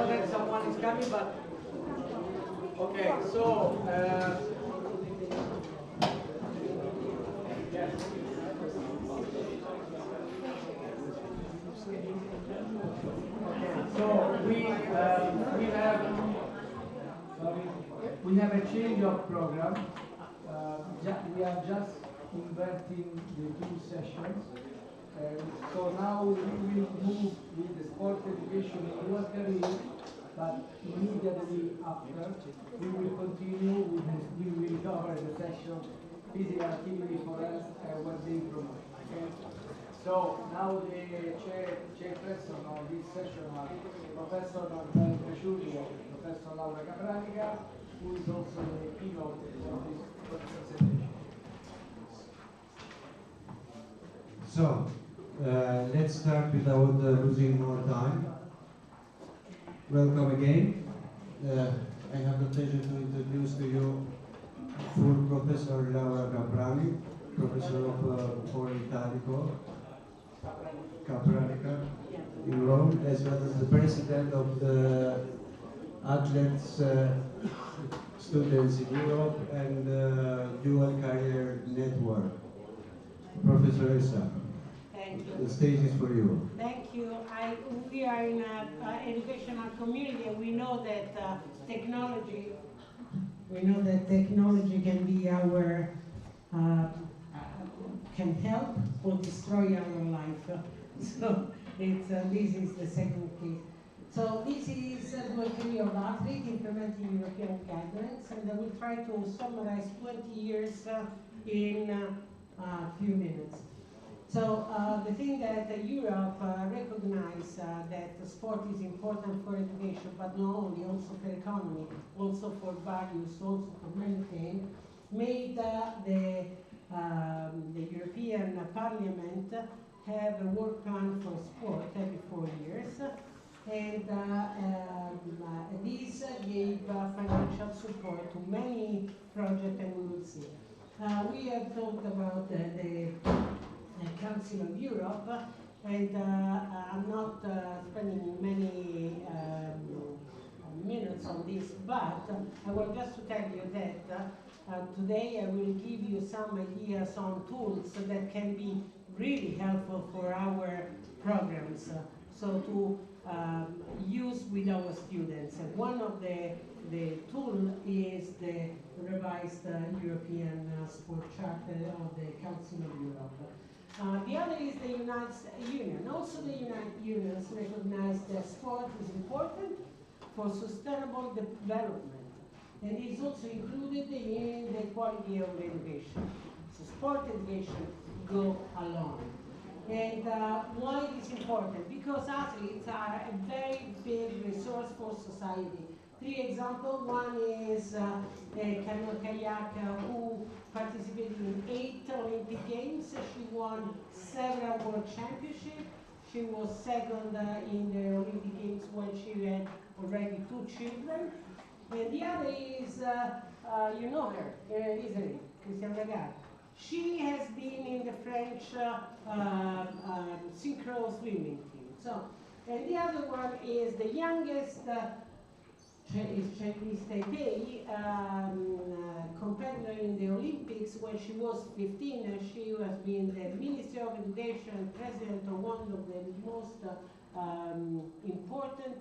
know that someone is coming, but okay. So yes. So we have a change of program. We are just inverting the two sessions. So now we will move with the sport education in your career, but immediately after we will continue with this, we will cover the session physical activity for us and well-being promotion. Okay? So now the chairperson of this session are Professor Antonio Cresciuti and Professor Laura Capranica, who is also the keynote of this presentation. So, let's start without losing more time. Welcome again. I have the pleasure to introduce to you full Professor Laura Caprani, Professor of Capranica in Rome, as well as the President of the Athletes Students in Europe and Dual Career Network. Professor Elsa. Thank you. The stage is for you. Thank you. We are in an educational community, and we know that technology can be our can help or destroy our life. So this is the second case. So this is the career of athlete implementing European guidelines, and I will try to summarize 20 years in a few minutes. So the thing that Europe recognized that sport is important for education, but not only, also for economy, also for values, also for many things, made the European Parliament have a work plan for sport every 4 years, and this gave financial support to many projects, and we will see. We have talked about the Council of Europe, and I'm not spending many minutes on this, but I want just to tell you that today I will give you some ideas on tools that can be really helpful for our programs, so to use with our students. And one of the tool is the revised European Sport Charter of the Council of Europe. The other is the United Union. Also the United Unions recognize that sport is important for sustainable development, and is also included in the quality of education. So sport education go along. And why it is important? Because athletes are a very big resource for society. 3 examples. One is a canoe kayaker who participated in 8 Olympic Games. She won several world championships. She was second in the Olympic Games when she had already 2 children. And the other is, you know her, isn't it? Christian Lagarde. She has been in the French synchro swimming team. So, and the other one is the youngest Chinese Taipei competitor in the Olympics when she was 15, and she has been the Minister of Education, president of one of the most important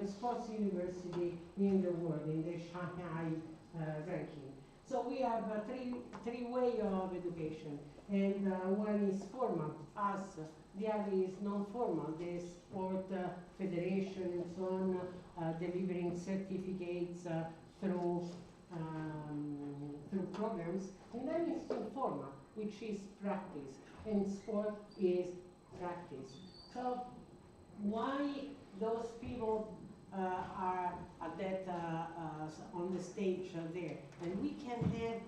sports university in the world, in the Shanghai ranking. So we have three ways of education, and one is formal, us. The other is non-formal, the sport federation and so on, delivering certificates through programs. And then it's informal, which is practice, and sport is practice. So why those people are at that on the stage there? And we can have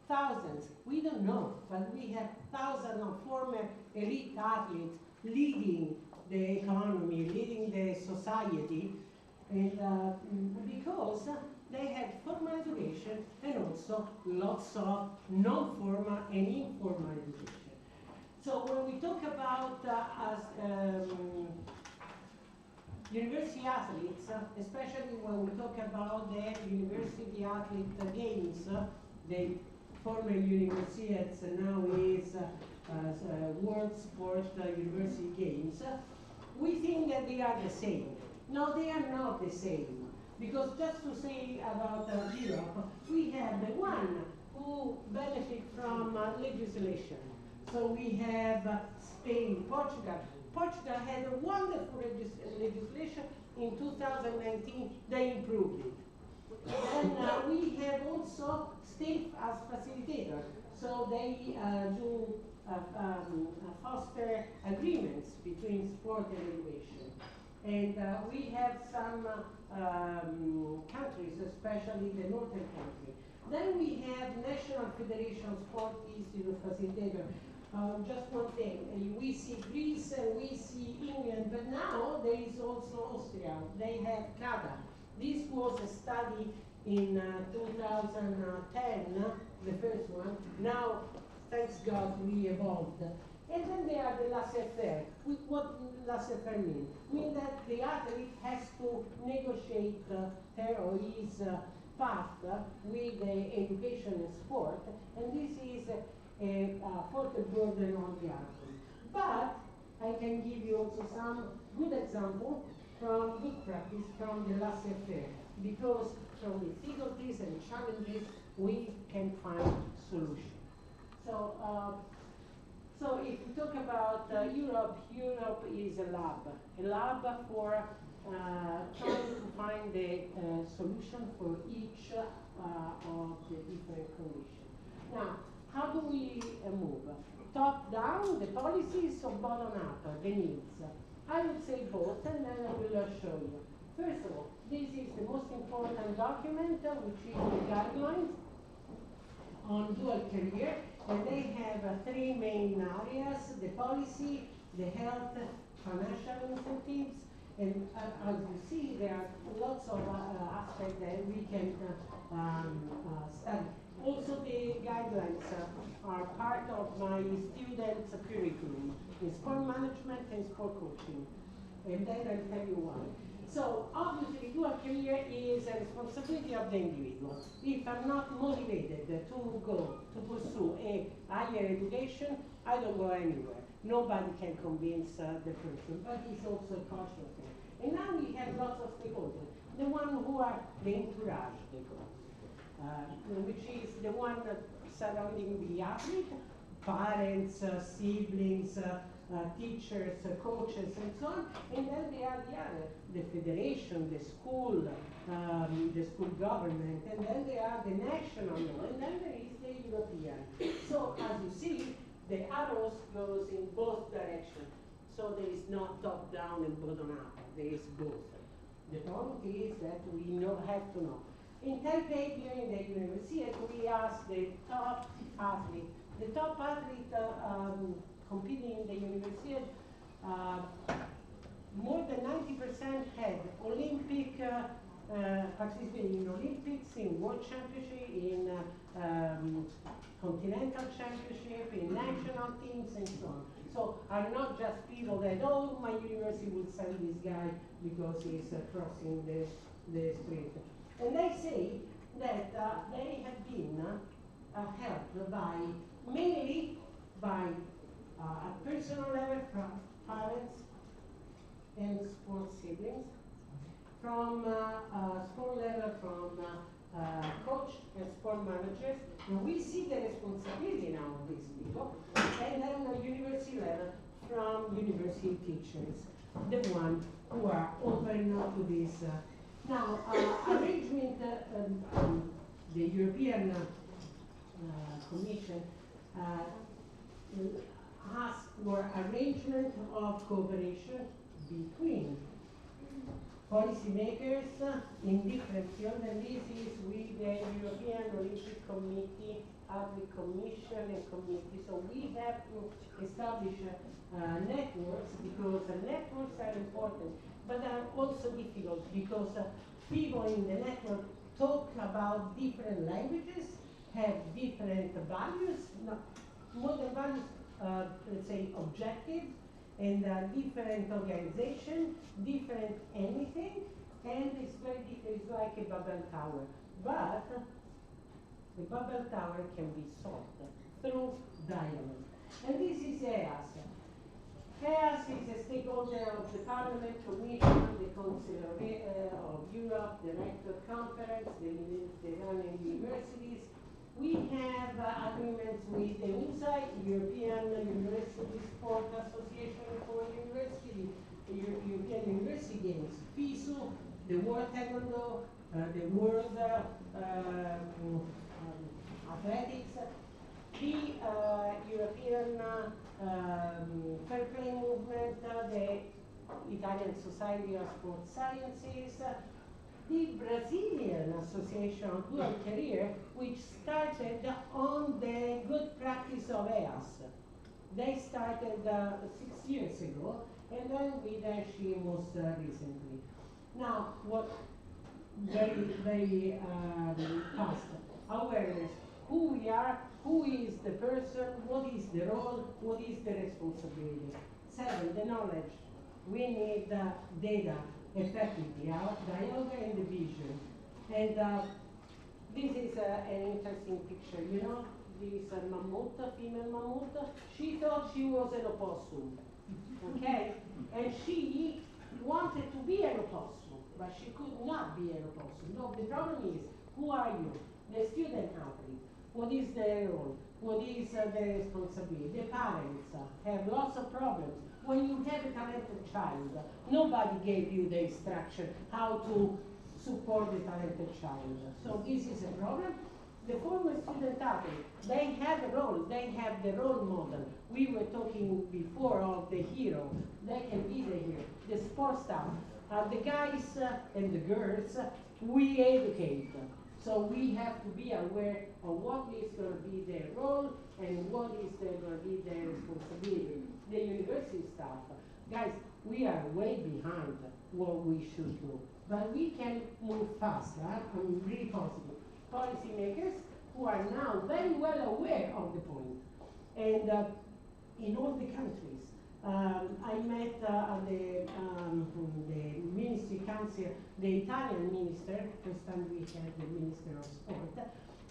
thousands, we don't know, but we have thousands of former elite athletes leading the economy, leading the society, and because they had formal education and also lots of non-formal and informal education. So when we talk about university athletes, especially when we talk about the university athlete games, the former universities now is World Sport University Games, we think that they are the same. No, they are not the same. Because just to say about Europe, we have the one who benefit from legislation. So we have Spain, Portugal. Portugal had a wonderful legislation. In 2019, they improved it. And we have also state as facilitator. So they do foster agreements between sport and education. And we have some countries, especially the northern country. Then we have National Federation Sport Institute Facilitator. Just one thing, we see Greece and we see England, but now there is also Austria. They have CADA. This was a study in 2010, the first one. Now, thanks God, we evolved. And then there are the laissez-faire. What laissez-faire mean? Mean that the athlete has to negotiate her or his path with the education and sport, and this is a further burden on the athlete. But I can give you also some good example from good practice from the laissez-faire, because from difficulties and challenges we can find solutions. So if we talk about Europe, Europe is a lab for trying to find the solution for each of the different conditions. Now, how do we move? Top down, the policies, or bottom up, the needs? I would say both, and then I will show you. First of all, this is the most important document, which is the guidelines on dual career. And they have three main areas: the policy, the health, financial incentives, and as you see, there are lots of aspects that we can study. Also, the guidelines are part of my students' curriculum in sport management and sport coaching. And then I'll tell you why. So obviously, dual career is a responsibility of the individual. If I'm not motivated to go to pursue a higher education, I don't go anywhere. Nobody can convince the person, but it's also a cultural thing. And now we have lots of stakeholders. The one who are the entourage, they call it, which is the one surrounding the athlete, parents, siblings, teachers, coaches, and so on. And then there are the other, the federation, the school government, and then there are the national law, and then there is the European. So as you see, the arrows goes in both directions. So there is not top down and bottom up. There is both. The point is that we have to know. In Taipei, during the university, we asked the top athlete. The top athlete competing in the university, more than 90% had Olympic, participating in Olympics, in World Championship, in Continental Championship, in national teams, and so on. So are not just people that, oh, my university will send this guy because he's crossing the street. And they say that they have been helped by, mainly by at personal level from parents and sport siblings, from sport level from coach and sport managers. And we see the responsibility now of these people. And then at university level from university teachers, the ones who are open to this. Now, arrangement, the European Commission asked for arrangement of cooperation between policymakers in different fields, and this is with the European Olympic Committee, Athlete Commission, and committee. So we have to establish networks, because networks are important, but are also difficult because people in the network talk about different languages, have different values, more than values, let's say objectives, and different organization, different and it's very different, it's like a bubble tower. But the bubble tower can be solved through dialogue. And this is EAS. EAS is a stakeholder of the Parliament, Commission, the Council of Europe, the Rector Conference, the Mediterranean universities. We have agreements with the ENSE, European University Sport Association for University, the European University Games, FISU, the World Taekwondo, the World Athletics, the European Fair Play Movement, the Italian Society of Sports Sciences, the Brazilian Association of Dual Career, which started on the good practice of EAS. They started 6 years ago, and then with ENSE most recently. Now, what very fast awareness: who we are, who is the person, what is the role, what is the responsibility. 7, the knowledge. We need data effectively, dialogue and the vision. And this is an interesting picture. You know, this mammoth, female mammoth, she thought she was an opossum, okay? And she wanted to be an opossum, but she could not be an opossum. No, the problem is, who are you? The student athlete. What is their role? What is the responsibility? The parents have lots of problems. When you have a talented child, nobody gave you the instruction how to support the talented child. So this is a problem. The former student athlete, they have a role, they have the role model. We were talking before of the hero. They can be the hero. The sports staff, the guys and the girls, we educate them. So we have to be aware of what is going to be their role and what is going to be their responsibility. The university staff, guys, we are way behind what we should do, but we can move faster. I'm really positive. Policymakers who are now very well aware of the point, and in all the countries. I met the Ministry Council, the Italian minister, first time we had the Minister of Sport,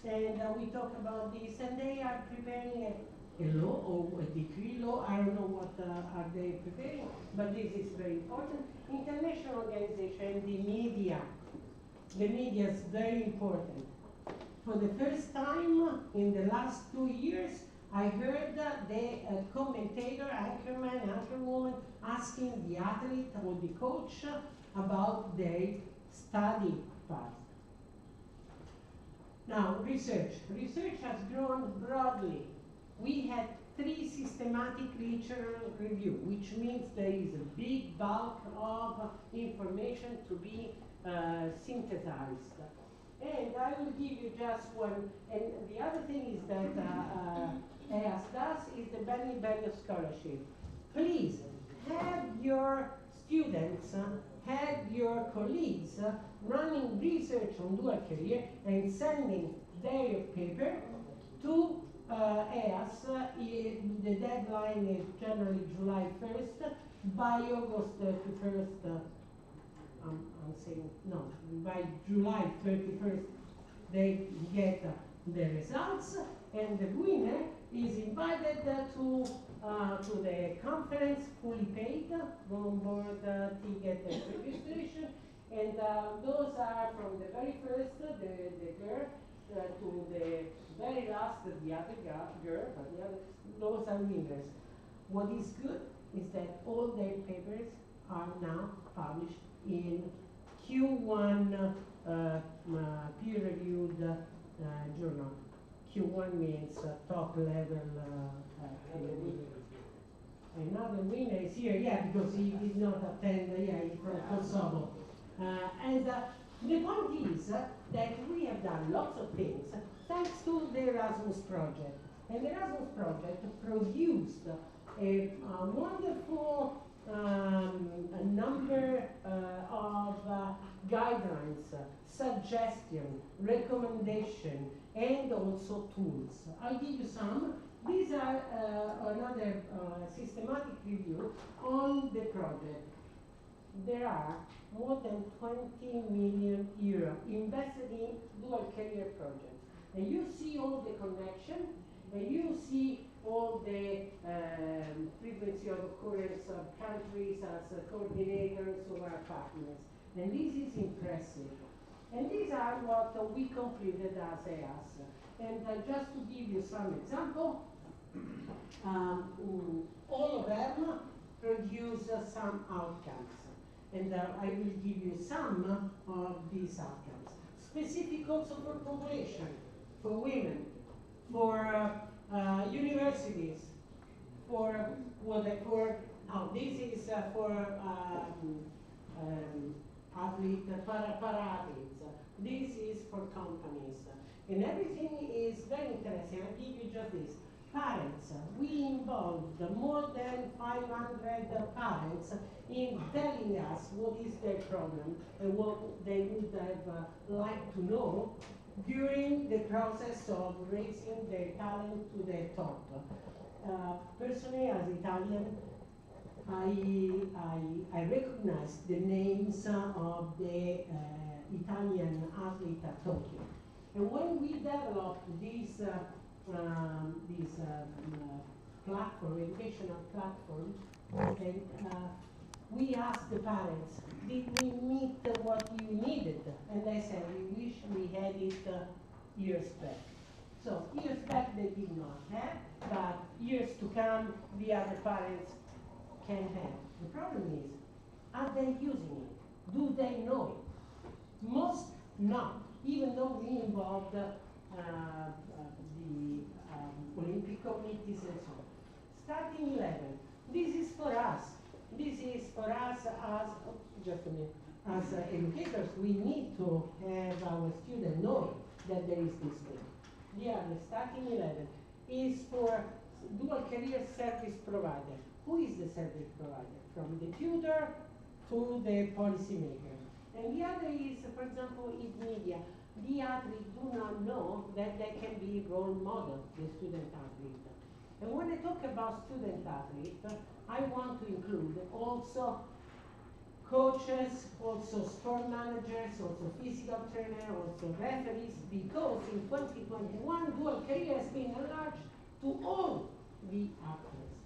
and we talked about this, and they are preparing a law or a decree law. I don't know what are they preparing, but this is very important. International organization, the media is very important. For the first time in the last 2 years, I heard the commentator, anchorman, anchorwoman, asking the athlete or the coach about their study path. Now, research. Research has grown broadly. We had 3 systematic literature review, which means there is a big bulk of information to be synthesized. And I will give you just one. And the other thing is that EAS does is the Benny Bellio Scholarship. Please have your students, have your colleagues running research on dual career and sending their paper to EAS. The deadline is generally July 1st. By August 31st, I'm saying, no, by July 31st, they get the results, and the winner is invited to the conference, fully paid, go on board, ticket and registration, and those are from the very first, the girl, to the very last, the other girl, but the other, those are winners. What is good is that all their papers are now published in Q1 peer-reviewed journal. Q1 means top level peer-reviewed. Another winner is here, yeah, because he did not attend, yeah, he's from Kosovo. And the point is that we have done lots of things thanks to the Erasmus project. And the Erasmus project produced a wonderful number of guidelines, suggestions, recommendations, and also tools. I'll give you some. These are another systematic review on the project. there are more than 20 million euro invested in dual career projects. And you see all the connection, and you see all the frequency of occurrence of countries as coordinators of our partners. And this is impressive. And these are what we concluded as EAS. And just to give you some example, all of them produce some outcomes. And I will give you some of these outcomes. Specific also for population, for women, for universities, for this is for para-athletes. This is for companies. And everything is very interesting. I'll give you just this. Parents, we involved more than 500 parents in telling us what is their problem and what they would have liked to know during the process of raising their talent to the top. Personally, as Italian, I recognize the names of the Italian athlete at Tokyo. And when we developed this platform, educational platform, and we asked the parents, did we meet what you needed? And they said, we wish we had it years back. So years back they did not have, but years to come the other parents can have. The problem is, are they using it? Do they know it? Most not, even though we involved the Olympic committees and so on. Starting 11, this is for us. This is for us as, just a minute, as educators, we need to have our students know that there is this thing. Yeah, the starting 11 is for dual career service provider. Who is the service provider? From the tutor to the policymaker. And the other is, for example, in media. The athletes do not know that they can be role model, the student athlete. And when I talk about student athlete, I want to include also coaches, also sport managers, also physical trainer, also referees, because in 2021, dual career has been enlarged to all the athletes.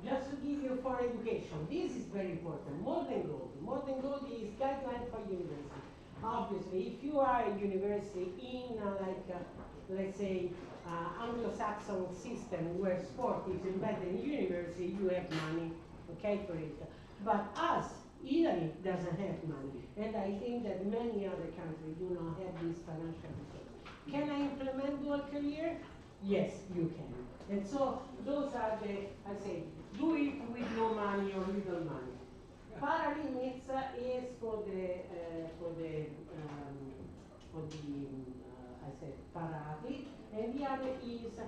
Just to give you for education, this is very important, more than gold. More than gold is guideline for university. Obviously, if you are a university in let's say, Anglo-Saxon system where sport is embedded in university, you have money, okay, for it. But us, Italy doesn't have money. And I think that many other countries do not have this financial resource. Can I implement dual career? Yes, you can. And so those are the, I say, do it with no money or little money. Paralimits is for the I said para-athlete, and the other is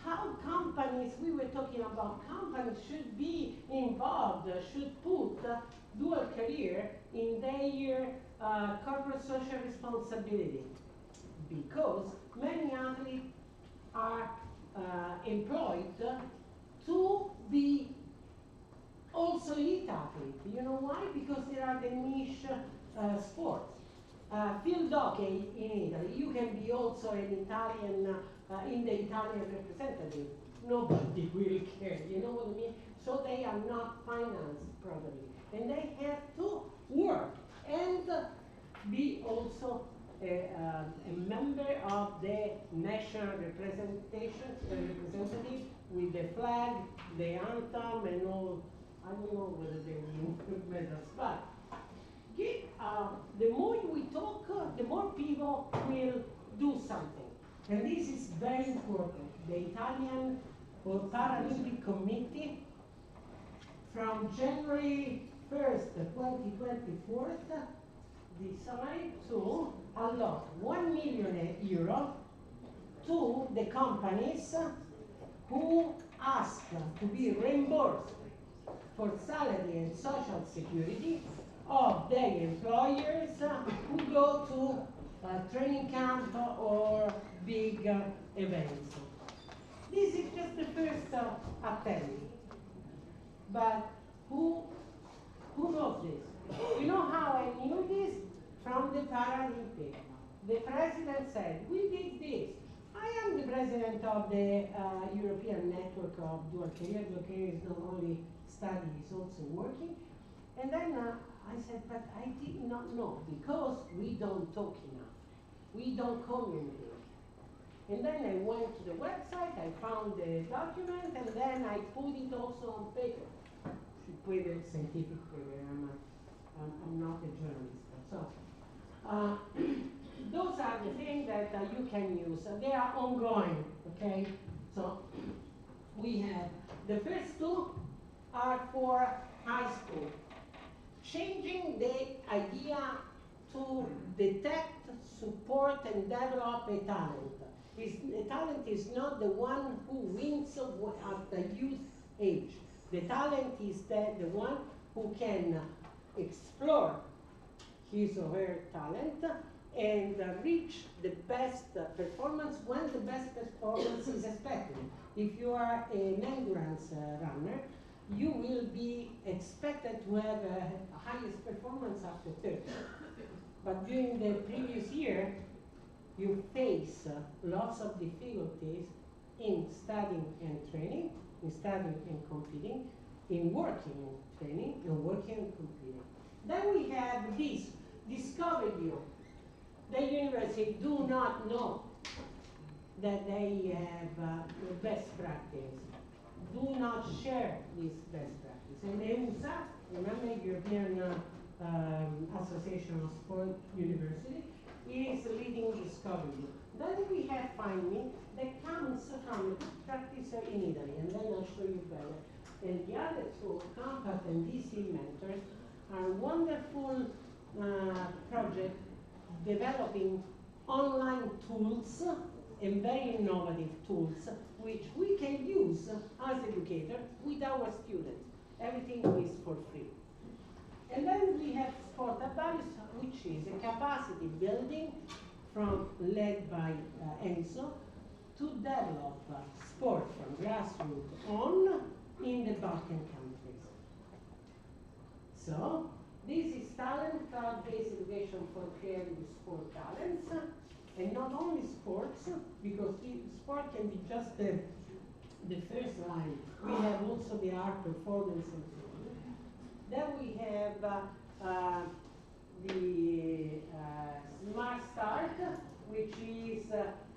how companies, we were talking about companies should be involved, should put dual career in their corporate social responsibility, because many athletes are employed to be also elite athlete. You know why? Because there are the niche sports. Field hockey in Italy, you can be also an Italian, in the Italian representative. Nobody will care, you know what I mean? So they are not financed properly. And they have to work and be also a member of the national representative with the flag, the anthem, and all. I don't know whether they win medals, but the more we talk, the more people will do something. And this is very important. The Italian Paralympic Committee, from January 1st, 2024, decided to allot €1 million to the companies who ask to be reimbursed for salary and social security of their employers who go to training camp or big events. This is just the first attempt, but who Who knows this? You know how I knew this? From the Paralympic. The president said, we did this. I am the president of the European Network of Dual Career. Dual Career is not only study, it's also working. And then I said, but I did not know, because we don't talk enough. We don't communicate. And then I went to the website, I found the document, and then I put it also on paper. With a scientific paper, I'm not a journalist. So, those are the things that you can use. They are ongoing, okay? So, we have, the first two are for high school. Changing the idea to detect, support, and develop a talent. A talent is not the one who wins at the youth age. The talent is the one who can explore his or her talent and reach the best performance when the best performance is expected. If you are an endurance runner, you will be expected to have a highest performance after 30. But during the previous year, you face lots of difficulties in studying and training, in studying and competing, in working and training, and working and competing. Then we have this, discover you. The university do not know that they have the best practice. Do not share this best practice. And ENSE, remember, European Association of Sport University, is leading discovery. Then we have Find Me that comes from a practicer in Italy, and then I'll show you better. And the other two, Compass and DC Mentors, are wonderful projects developing online tools and very innovative tools which we can use as educators with our students. Everything is for free. And then we have Sport Advice, which is a capacity building led by ENSE to develop sport from grassroots on in the Balkan countries. So, this is talent cloud-based education for creative sport talents, and not only sports, because sport can be just the first line. We have also the art, performance, and so on. Then we have the Smart Start, which is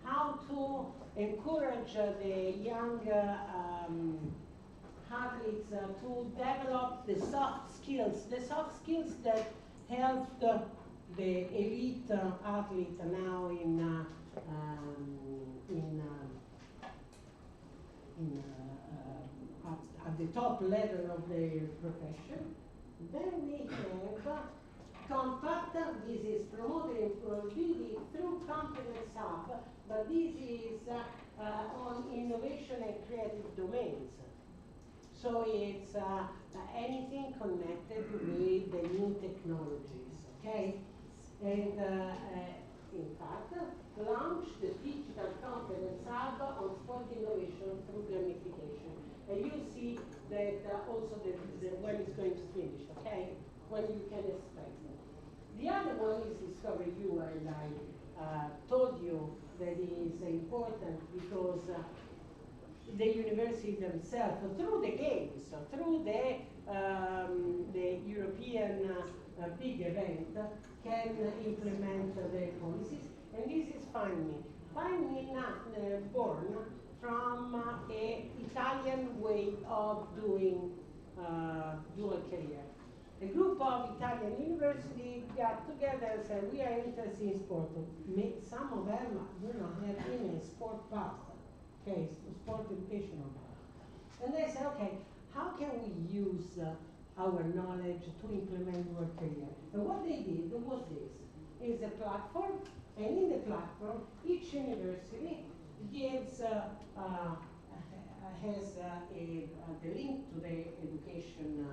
how to encourage the young athletes to develop the soft skills that help the elite athlete now at the top level of their profession. Then we have Compact. This is promoting employability through Competence Hub, but this is on innovation and creative domains. So it's anything connected with the new technologies, okay? And in fact, launch the Digital Competence Hub on sport innovation through gamification. And you see that also when it's going to finish, okay? When you can expect it. The other one is Discover You, and I told you that is important because the university themselves, through the games, through the European big event, can implement their policies. And this is Find Me. Find Me born from an Italian way of doing dual career. A group of Italian universities got together and said, we are interested in sport. Some of them do not have even a sport path, okay, sport educational path. And they said, okay, how can we use our knowledge to implement dual career? And what they did was this, is a platform, and in the platform, each university gives, has the link to the education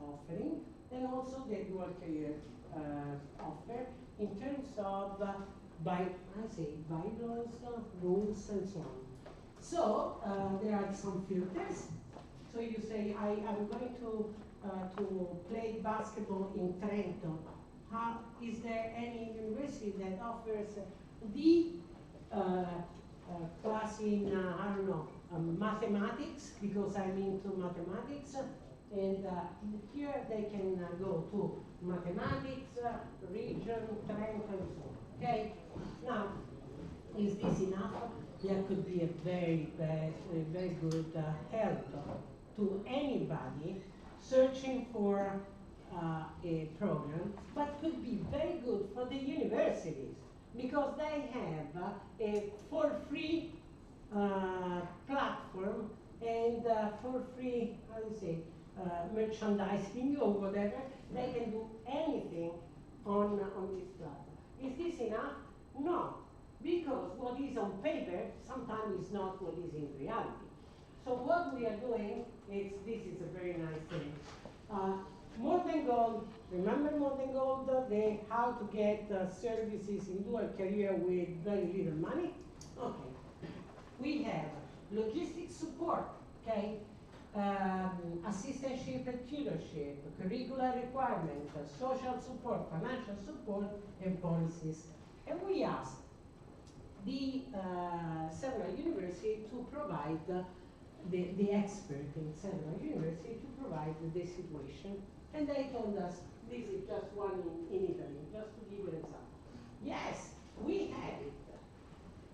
offering, and also the dual career offer in terms of bylaws, rules, and so on. So there are some filters. So you say, I'm going to to play basketball in Trento. Is there any university that offers the class in, I don't know, mathematics, because I'm into mathematics, and here they can go to mathematics, region, Trento, and so on. Okay? Now, is this enough? There could be a very good help to anybody searching for a program, but could be very good for the universities, because they have a for free platform and for free, how do you say, merchandising or whatever. They can do anything on this platform. Is this enough? No, because what is on paper sometimes is not what is in reality. So what we are doing is, this is a very nice thing. More Than Gold, remember More Than Gold, the how to get services in dual career with very little money? Okay. We have logistics support, okay? Assistantship and tutorship, curricular requirements, social support, financial support, and policies. And we asked the several universities to provide the expert in several universities to provide the situation. And they told us, this is just one in Italy, just to give you an example. Yes, we have it.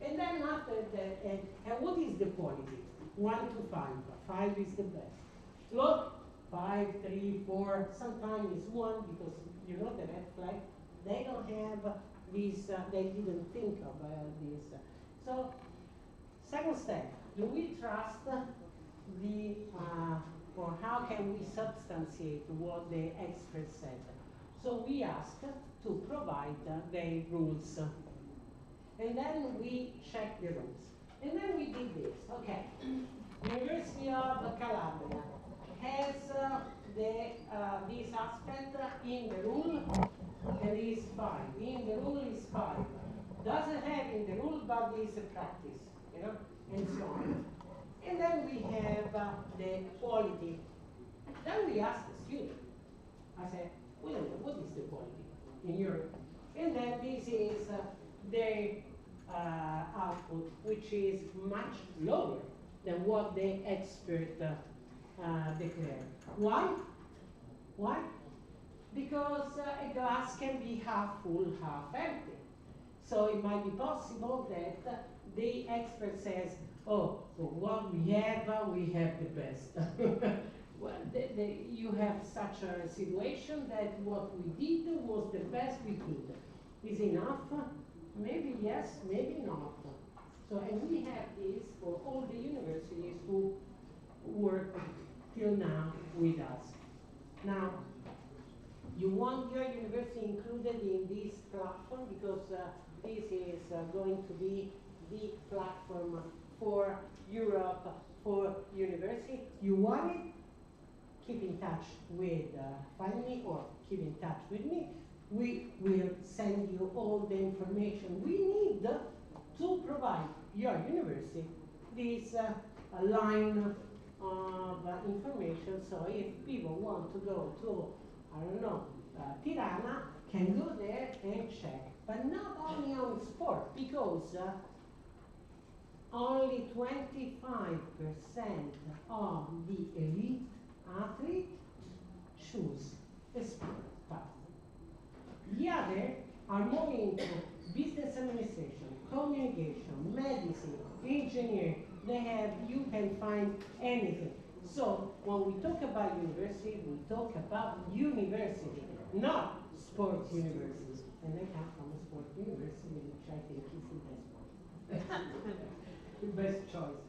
And then after that, and what is the quality? 1 to 5. 5 is the best. Look, 5, 3, 4, sometimes it's 1, because you know the red flag. They don't have this, they didn't think about this. So, second step, do we trust the, or how can we substantiate what the experts said? So we asked to provide the rules. And then we checked the rules. And then we did this, okay. University of Calabria has this aspect in the rule, there is 5. In the rule is 5. Doesn't have in the rule, but is a practice, you know, and so on. And then we have the quality. Then we asked the student. I said, wait a minute, what is the quality in Europe? And then this is their output, which is much lower than what the expert declared. Why? Why? Because a glass can be half full, half empty. So it might be possible that the expert says, oh, so what we have the best. Well, you have such a situation that what we did was the best we could. Is enough? Maybe yes, maybe not. So, and we have this for all the universities who work till now with us. Now, you want your university included in this platform because this is going to be the platform for Europe, for university. You want it? Keep in touch with find me or keep in touch with me. We will send you all the information we need to provide your university this line of information. So if people want to go to, I don't know, Tirana, can go there and check. But not only on sport, because only 25% of the elite athlete choose a sport path. The other are more into business administration, communication, medicine, engineering. They have, you can find anything. So when we talk about university, we talk about university, not sports university. And I come from a sports university, which I think is the best one. The best choice.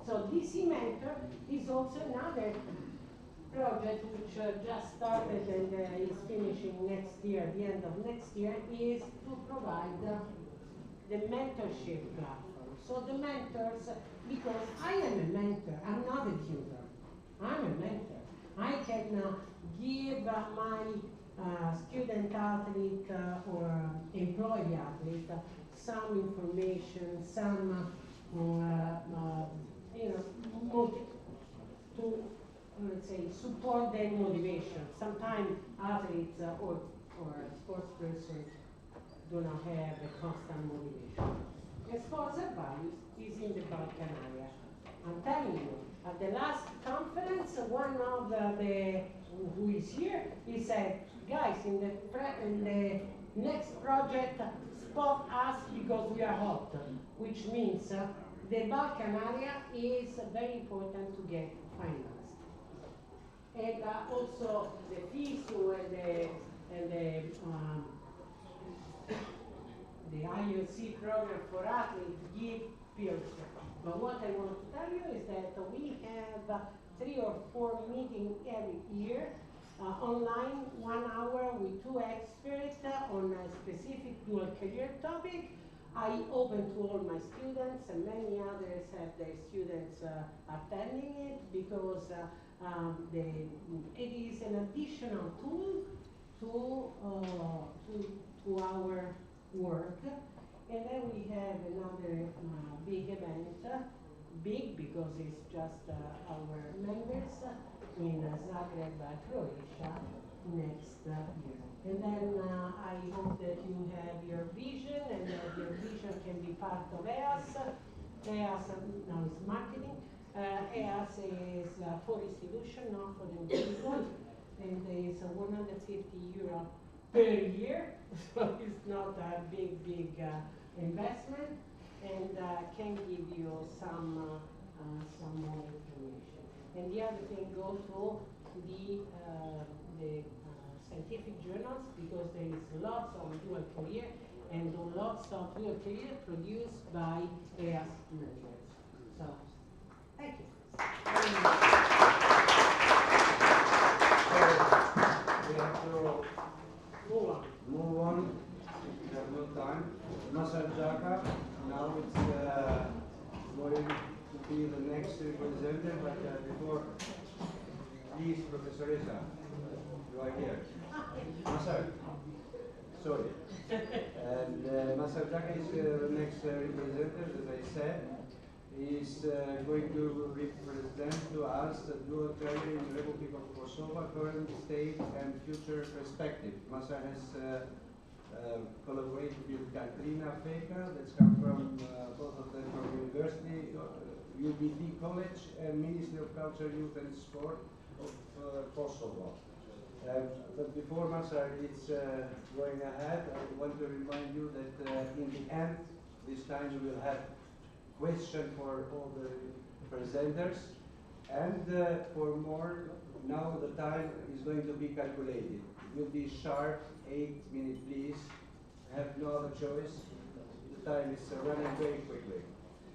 So DC Mentor is also another project which just started and is finishing next year, the end of next year, is to provide the mentorship platform. So the mentors, because I am a mentor, I'm not a tutor, I'm a mentor. I can give my student athlete or employee athlete some information, some, you know, to let's say, support their motivation. Sometimes athletes or sports person do not have a constant motivation. And sports advice is in the Balkan area. I'm telling you, at the last conference, one of the who is here, he said, guys, in the next project, spot us because we are hot, which means the Balkan area is very important to get financed. And also the FISU and the IOC program for athletes give peers. But what I want to tell you is that we have 3 or 4 meetings every year, online, 1 hour with 2 experts on a specific dual career topic. I open to all my students, and many others have their students attending it because it is an additional tool to our work. And then we have another big event, big because it's just our members in Zagreb, Croatia, next year. And then I hope that you have your vision and that your vision can be part of EAS. EAS now is marketing. EAS is for institution, not for the individual. And it's €150 per year, so it's not a big investment, and can give you some more information. And the other thing, go to the scientific journals, because there is lots of dual career and lots of dual career produced by EAS members. So, thank you. We have to move on. We have no time. Masar Jaka, now it's going to be the next representative, but before, please, Professor Esa, you are here. Masar, sorry. And Masar Jaka is the next representative, as I said. He is going to represent to us the dual career in the Republic of Kosovo, current state and future perspective. Masar has collaborated with Katrina Feka, that's come from both of them from university, UBT College and Ministry of Culture, Youth and Sport of Kosovo. But before Masar is going ahead, I want to remind you that in the end, this time we will have question for all the presenters, and for more, now the time is going to be calculated. It will be sharp, 8 minutes please. Have no other choice. The time is running very quickly.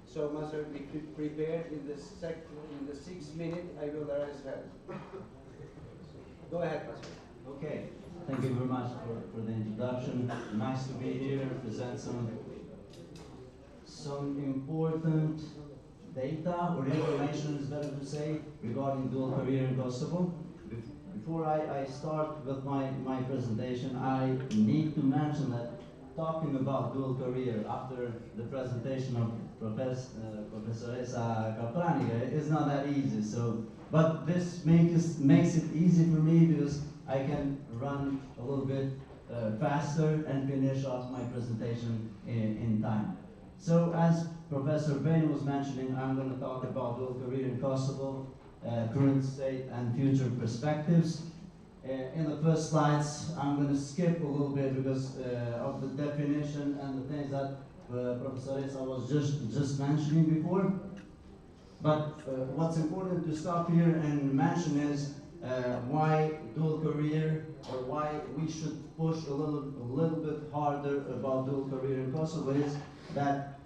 So Master, be prepared. In the 6 minutes, I will raise hand. Go ahead, Master. Okay, thank you very much for the introduction. Nice to be here and present some important data or information, is better to say, regarding dual career in Kosovo. Before I start with my presentation, I need to mention that talking about dual career after the presentation of Professor Esa Kapranica is not that easy. So, but this makes it easy for me because I can run a little bit faster and finish off my presentation in time. So, as Professor Bain was mentioning, I'm going to talk about dual career in Kosovo, current state and future perspectives. In the first slides, I'm going to skip a little bit because of the definition and the things that Professor Esa was just mentioning before. But what's important to stop here and mention is why dual career, or why we should push a little bit harder about dual career in Kosovo is that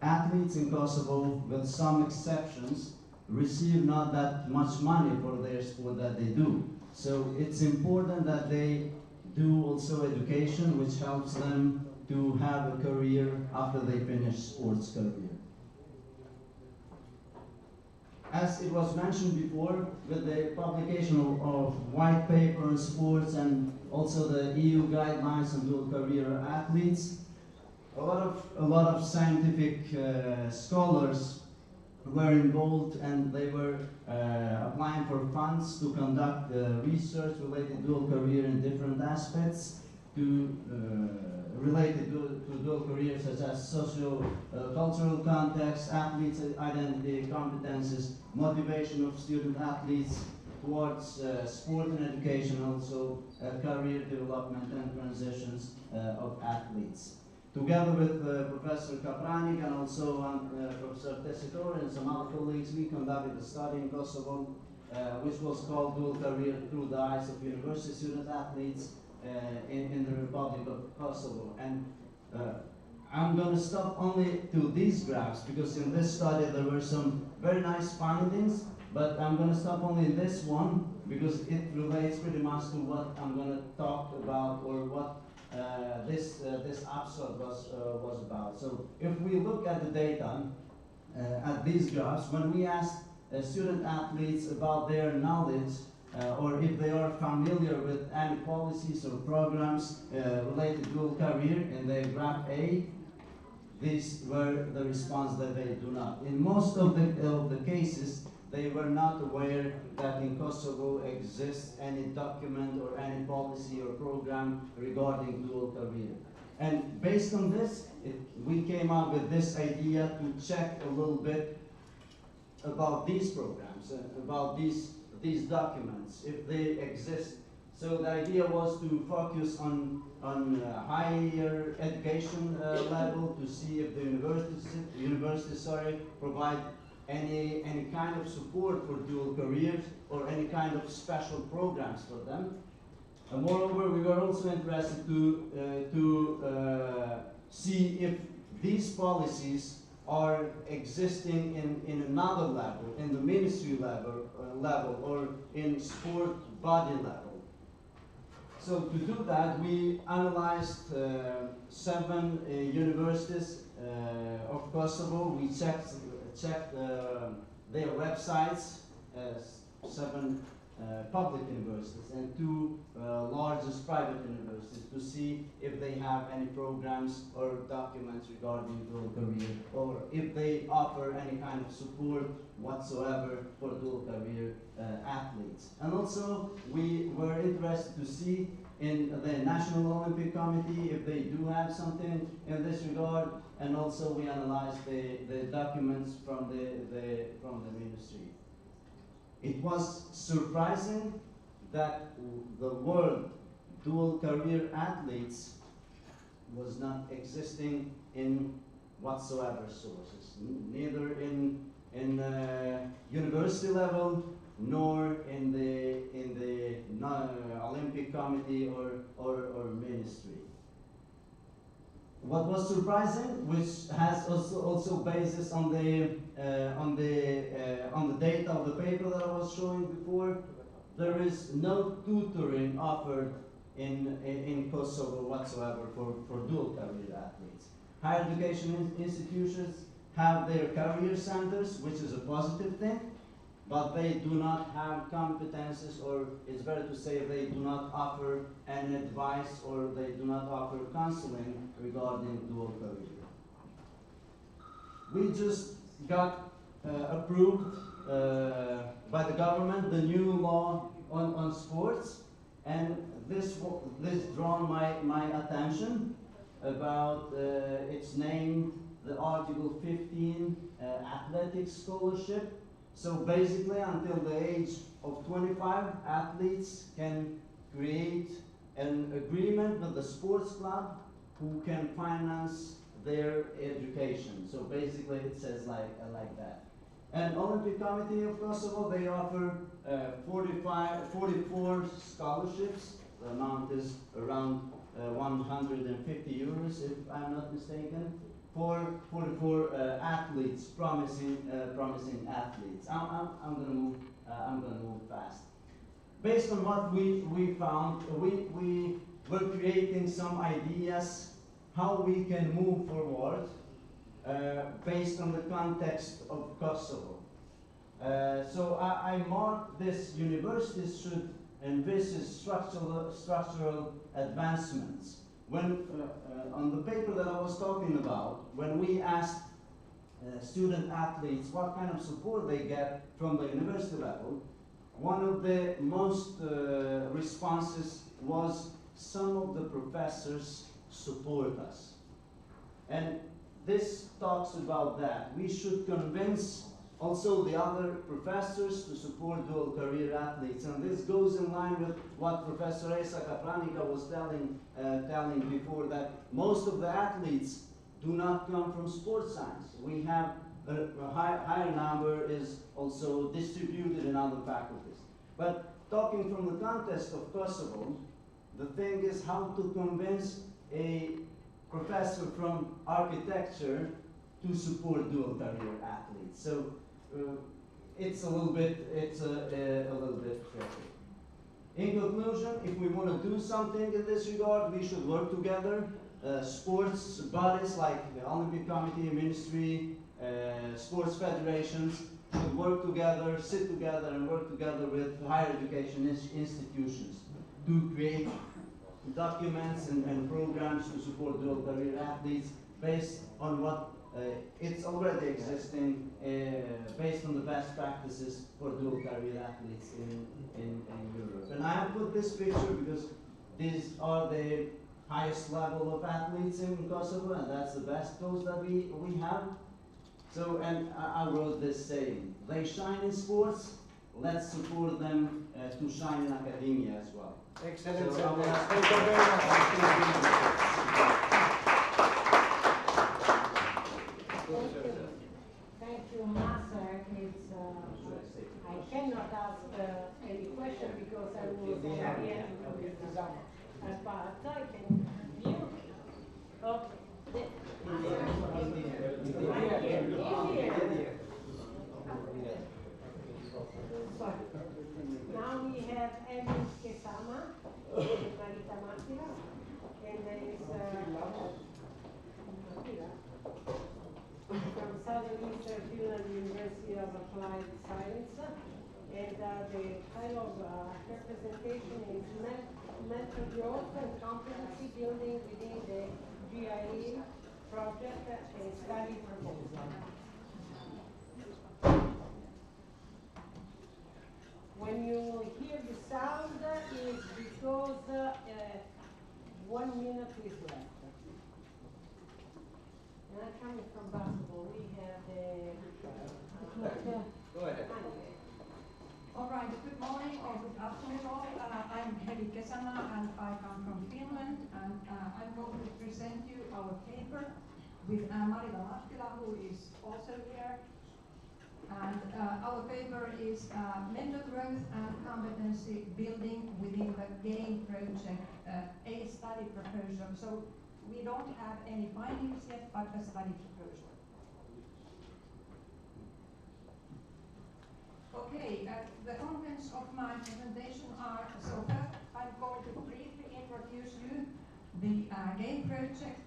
athletes in Kosovo, with some exceptions, receive not that much money for their sport that they do. So it's important that they do also education, which helps them to have a career after they finish sports career. As it was mentioned before, with the publication of white paper on sports and also the EU guidelines on dual career athletes, a lot of scientific scholars were involved, and they were applying for funds to conduct research related to dual career in different aspects related to dual careers, such as cultural context, athletes' identity, competences, motivation of student athletes towards sport and education, also career development and transitions of athletes. Together with Professor Kapranik and also Professor Tessitor and some other colleagues, we conducted a study in Kosovo which was called Dual Career Through the Eyes of University Student Athletes in the Republic of Kosovo. And I'm going to stop only to these graphs because in this study there were some very nice findings, but I'm going to stop only in this one because it relates pretty much to what I'm going to talk about, or what this abstract was about. So if we look at the data, at these graphs, when we asked student athletes about their knowledge or if they are familiar with any policies or programs related to dual career, in the graph A, these were the response that they do not. In most of the cases, they were not aware that in Kosovo exists any document or any policy or program regarding dual career. And based on this, we came up with this idea to check a little bit about these programs, about these documents, if they exist. So the idea was to focus on higher education level, to see if the universities provide any kind of support for dual careers or any kind of special programs for them. And moreover, we were also interested to see if these policies are existing in another level, in the ministry level or in sport body level. So to do that, we analyzed 7 universities of Kosovo. We checked their websites, 7 public universities and 2 largest private universities, to see if they have any programs or documents regarding dual career, or if they offer any kind of support whatsoever for dual career athletes. And also we were interested to see in the National Olympic Committee if they do have something in this regard, and also we analyzed the documents from the ministry. It was surprising that the word dual career athletes was not existing in whatsoever sources, neither in university level nor in the Olympic Committee or ministry. What was surprising, which has also basis on the data of the paper that I was showing before, there is no tutoring offered in Kosovo whatsoever for dual career athletes. Higher education institutions have their career centers, which is a positive thing, but they do not have competences, or it's better to say they do not offer any advice, or they do not offer counseling regarding dual career. We just got approved by the government the new law on sports, and this drawn my attention about its name, the Article 15 Athletics Scholarship. So basically, until the age of 25, athletes can create an agreement with the sports club who can finance their education. So basically, it says like that. And Olympic Committee of Kosovo, they offer 44 scholarships. The amount is around 150 euros, if I'm not mistaken, for 44 athletes, promising athletes. I'm gonna move fast. Based on what we found, we were creating some ideas how we can move forward based on the context of Kosovo. So I marked this: universities should envisage structural advancements. When on the paper that I was talking about, when we asked student athletes, what kind of support they get from the university level, one of the most responses was some of the professors support us. And this talks about that. We should convince also the other professors to support dual career athletes. And this goes in line with what Professor Esa Kapranica was telling before, that most of the athletes do not come from sports science. We have a higher number is also distributed in other faculties. But talking from the context of Kosovo, the thing is how to convince a professor from architecture to support dual career athletes. So it's a little bit tricky. In conclusion, if we want to do something in this regard, we should work together. Sports bodies like the Olympic Committee, Ministry, sports federations should work together, sit together and work together with higher education institutions to create documents and programs to support dual career athletes based on what it's already existing, based on the best practices for dual career athletes in Europe. And I have put this picture because these are the highest level of athletes in Kosovo, and that's the best tools that we have. So, and I wrote this saying, they shine in sports, let's support them to shine in academia as well. Excellent. So, Thank you very much. Thank you, Master. It's, I cannot ask any question because I was at the end with but I can view. Oh, now we have ENSE Sama, Marita Matila, and there is from Southeastern Finland University of Applied Science, and the title of her presentation is Mental Growth and Competency Building within the GIE Project and Study Proposal. When you hear the sound, it's because 1 minute is left. And I'm coming from basketball. We have the... Go ahead. All right, good morning or good afternoon all. I'm Heli Kesana and I come from Finland, and I'm going to present you our paper with Marita Mattila, who is also here. And our paper is Mental Growth and Competency Building within the GAIN project, a study proposal. So we don't have any findings yet, but a study proposal. Okay, the contents of my presentation are, so first I'm going to briefly introduce you the GAIN project,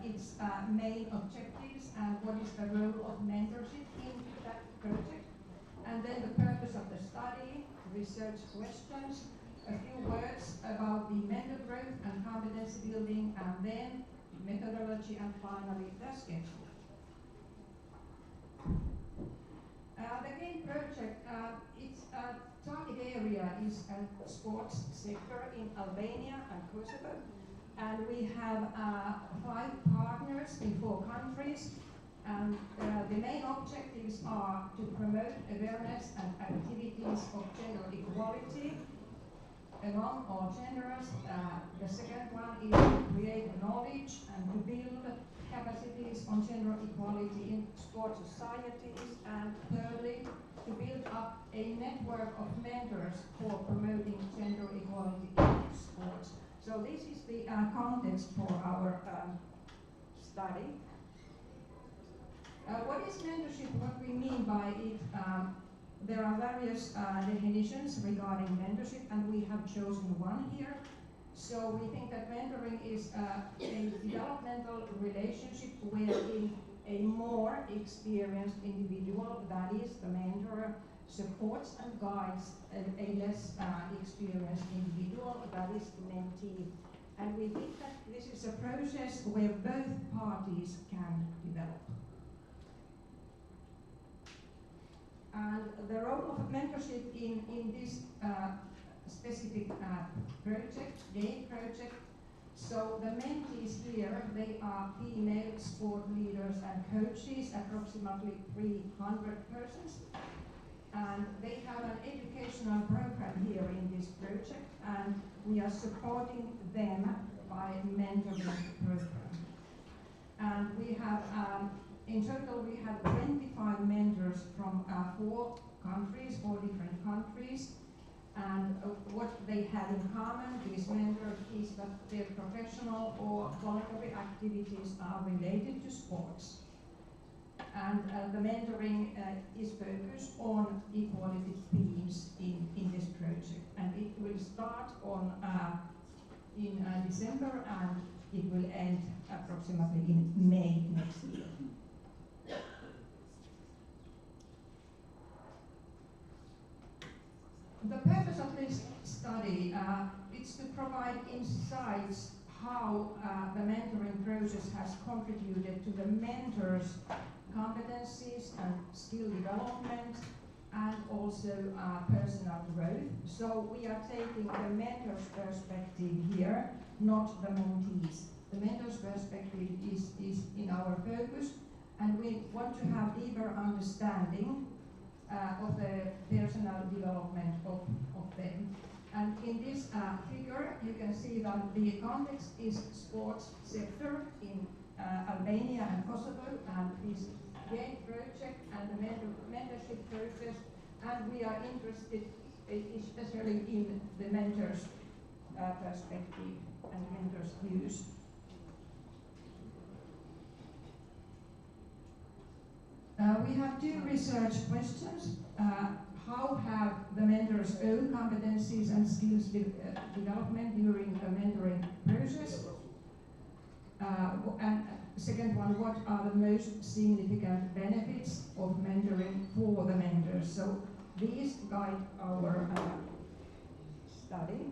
its main objectives and what is the role of mentorship in that project, and then the purpose of the study, research questions, a few words about the mental growth and competency building, and then methodology, and finally the schedule. The GAIN project, its target area is a sports sector in Albania and Kosovo, and we have 5 partners in 4 countries, and the main objectives are to promote awareness and activities of gender equality among all genders. The second one is to create knowledge and to build capacities on gender equality in sports societies, and thirdly, to build up a network of mentors for promoting gender equality in sports. So this is the context for our study. What is mentorship? What we mean by it? There are various definitions regarding mentorship, and we have chosen one here. So we think that mentoring is a developmental relationship wherein a more experienced individual, that is the mentor, supports and guides a less experienced individual, that is the mentee. And we think that this is a process where both parties can develop. And the role of mentorship in this specific project, game project. So the mentees here, they are female sport leaders and coaches, approximately 300 persons. And they have an educational program here in this project, and we are supporting them by mentoring program. And we have, in total, we have 25 mentors from four different countries. And what they have in common, these mentors, is that their professional or voluntary activities are related to sports. And the mentoring is focused on equality themes in this project. And it will start on in December, and it will end approximately in May next year. The purpose of this study is to provide insights how the mentoring process has contributed to the mentors' competencies and skill development, and also personal growth. So we are taking the mentor's perspective here, not the mentees. The mentor's perspective is in our focus, and we want to have deeper understanding of the personal development of them. And in this figure, you can see that the context is sports sector in Albania and Kosovo, and this game project and the mentorship process, and we are interested especially in the mentor's perspective and mentor's views. We have two research questions. How have the mentor's own competencies and skills development during the mentoring process? And second one, what are the most significant benefits of mentoring for the mentors? So these guide our study.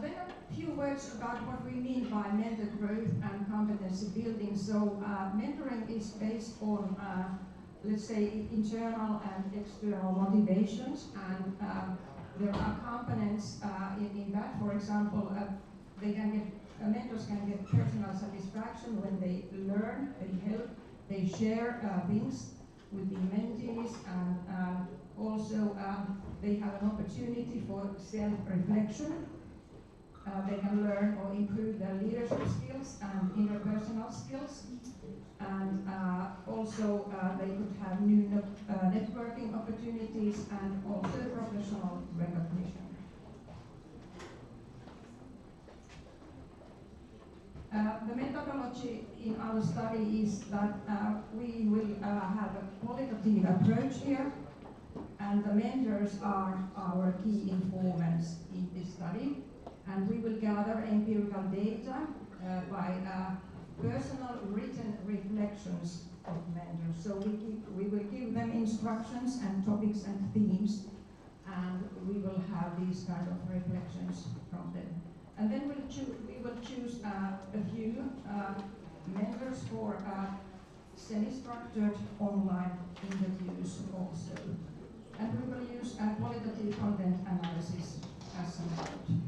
Then a few words about what we mean by mentor growth and competency building. So mentoring is based on, let's say, internal and external motivations, and there are components in that. For example, mentors can get personal satisfaction when they learn, they help, they share things with the mentees, and also they have an opportunity for self-reflection. They can learn or improve their leadership skills and interpersonal skills, and also they could have new networking opportunities and also professional recognition. The methodology in our study is that we will have a qualitative approach here, and the mentors are our key informants in this study. And we will gather empirical data by personal written reflections of mentors. So we will give them instructions and topics and themes, and we will have these kind of reflections from them. And then we will choose a few mentors for semi-structured online interviews also. And we will use qualitative content analysis as a method.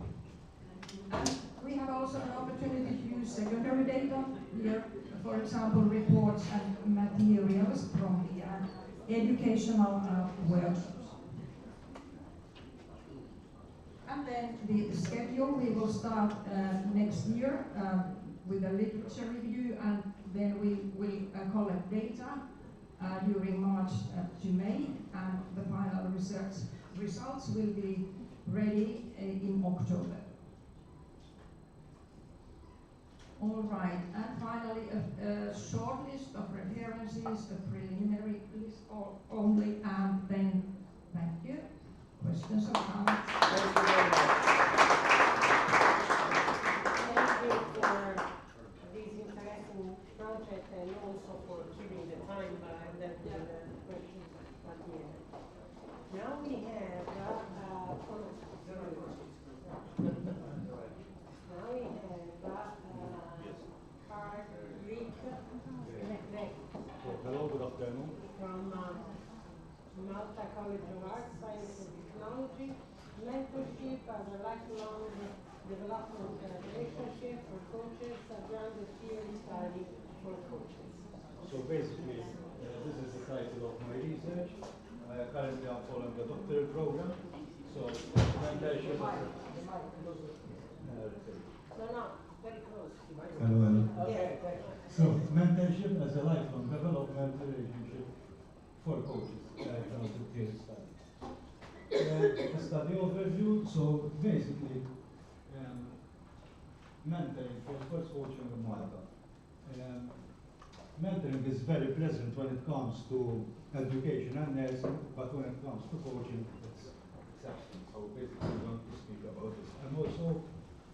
And we have also an opportunity to use secondary data here, for example, reports and materials from the educational workshops. And then the schedule, we will start next year with a literature review, and then we will collect data during March to May, and the final research results will be ready in October. All right, and finally a short list of references, a preliminary list only, and then thank you. Questions or comments? Thank you very much. Thank you for this interesting project, and also for keeping the time that the questions at the end. Now we have Hello, good afternoon. development relationship for coaches, around the theory study for coaches. So basically, this is the title of my research. Currently I'm following the doctoral program. So mentorship. No, very close. Hello. Yeah. So mentorship as a lifelong development relationship for coaches. Around the theory study. A study overview. So basically, mentoring for sports coaching in Malta. Mentoring is very present when it comes to education and nursing, but when it comes to coaching, it's exception. So basically, we want to speak about this. And also,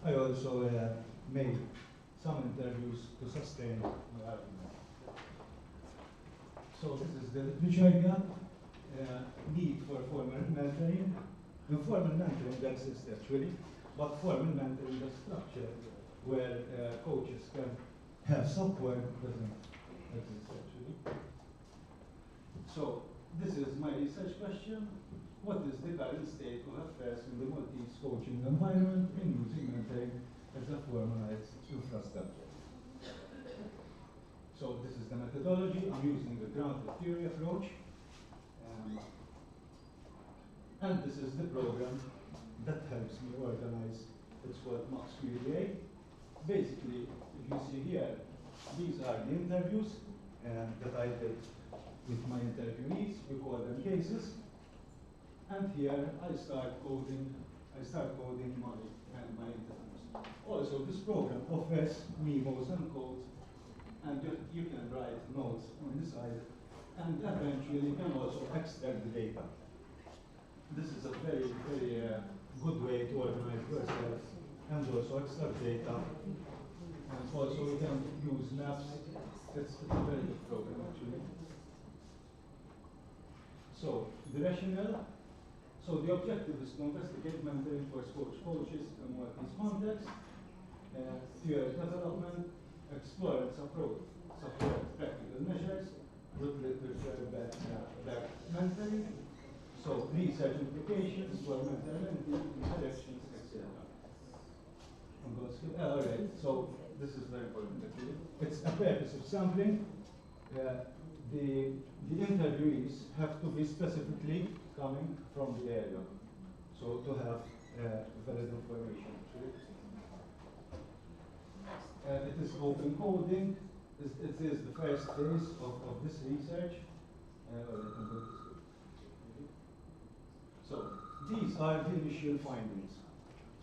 I also made some interviews to sustain my argument. So this is the literature gap, need for formal mentoring. Informal mentoring exists actually, but formal mentoring is structure where coaches can have support doesn't exist actually. So this is my research question. What is the current state of affairs in the Maltese coaching environment in using mentoring as a formalized infrastructure? So this is the methodology. I'm using the grounded theory approach. And this is the program that helps me organize. It's called Max QDA. Basically, if you see here, these are the interviews that I did with my interviewees. We call them cases. And here I start coding my interviews. Also, this program offers memos and codes, and you can write notes on the side, and eventually you can also extract the data. This is a very, very good way to organize yourself and also extract data. And also you can use maps. It's a very good program actually. So the rationale. So the objective is to investigate mentoring for sports coaches in Maltese context, theory development, explore and support practical measures with literature-backed mentoring. So research implications for mental interactions, etc. I'm going to skip. All right. So this is very important actually. It's a purpose of sampling. The interviewees have to be specifically coming from the area, so to have valid information. It is open coding. It is the first phase of this research. So these are the initial findings.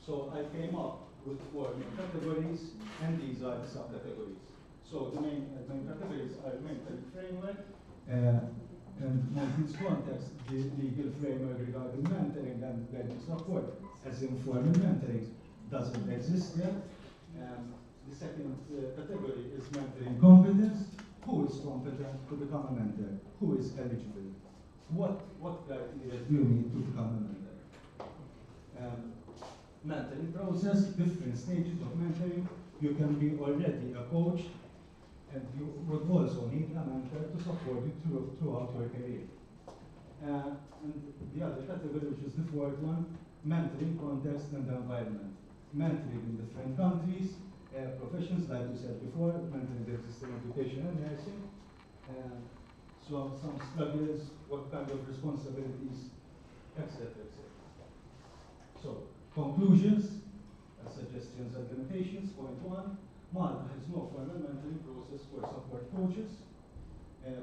So I came up with 4 main categories, and these are the subcategories. So the main categories are mental framework, and Maltese context, the legal framework regarding mentoring and guidance support as informal mentoring doesn't exist yet. The second category is mentoring competence. Who is competent to become a mentor? Who is eligible? What criteria do you need to become a mentor? Mentoring process, different stages of mentoring. You can be already a coach, and you would also need a mentor to support you throughout your career. And the other category, which is the fourth one, mentoring context and environment. Mentoring in different countries, professions, like you said before, mentoring the existing education and nursing. So some struggles, what kind of responsibilities, etc. So conclusions, suggestions and limitations. Point 1, Malta has no formal mentoring process for support coaches.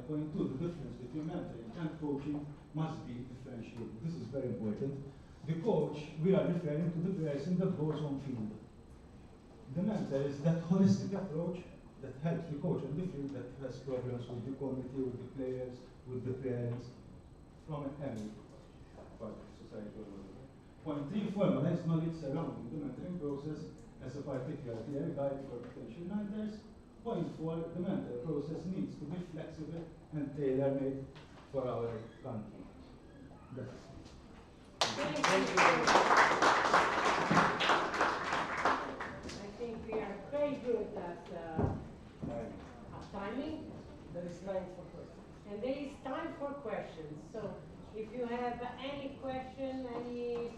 Point 2, the difference between mentoring and coaching must be differentiated. This is very important. The coach, we are referring to the person that goes on field. The mentor is that holistic approach that helps the coach on the field that has problems with the committee, with the players, with the parents, from any part of society or whatever. Point 3, formalize knowledge surrounding the mentoring process as a particular clear guide for potential mentors. Point 4, the mentor process needs to be flexible and tailor-made for our country. That's it. Thank you. I think we are very good at timing. There is time for questions. And there is time for questions. So if you have any question, any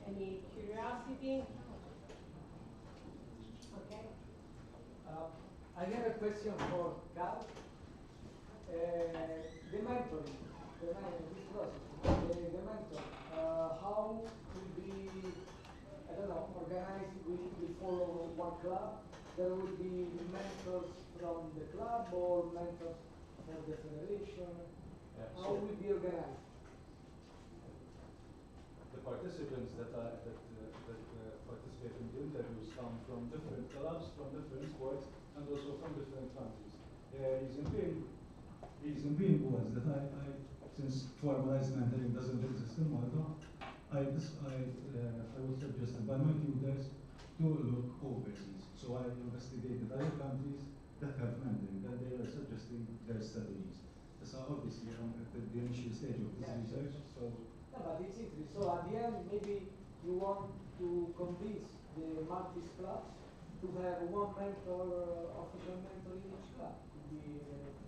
Any curiosity? Okay. I have a question for Carl. The mentoring, this process, the mentor, how will be, I don't know, organized? We follow one club. There will be mentors from the club or mentors for the federation. How will be organized? The participants that participate in the interviews come from different clubs, from different sports, and also from different countries. Reason being was that since formalized mentoring doesn't exist in Malta, I was suggested by my tutors to look overseas. So I investigated other countries that have mentoring, and they were suggesting their strategies. So obviously I'm at the initial stage of this research, so. No, but it's interesting. So at the end, maybe you want to convince the Maltese clubs to have one mentor, official mentor in each club.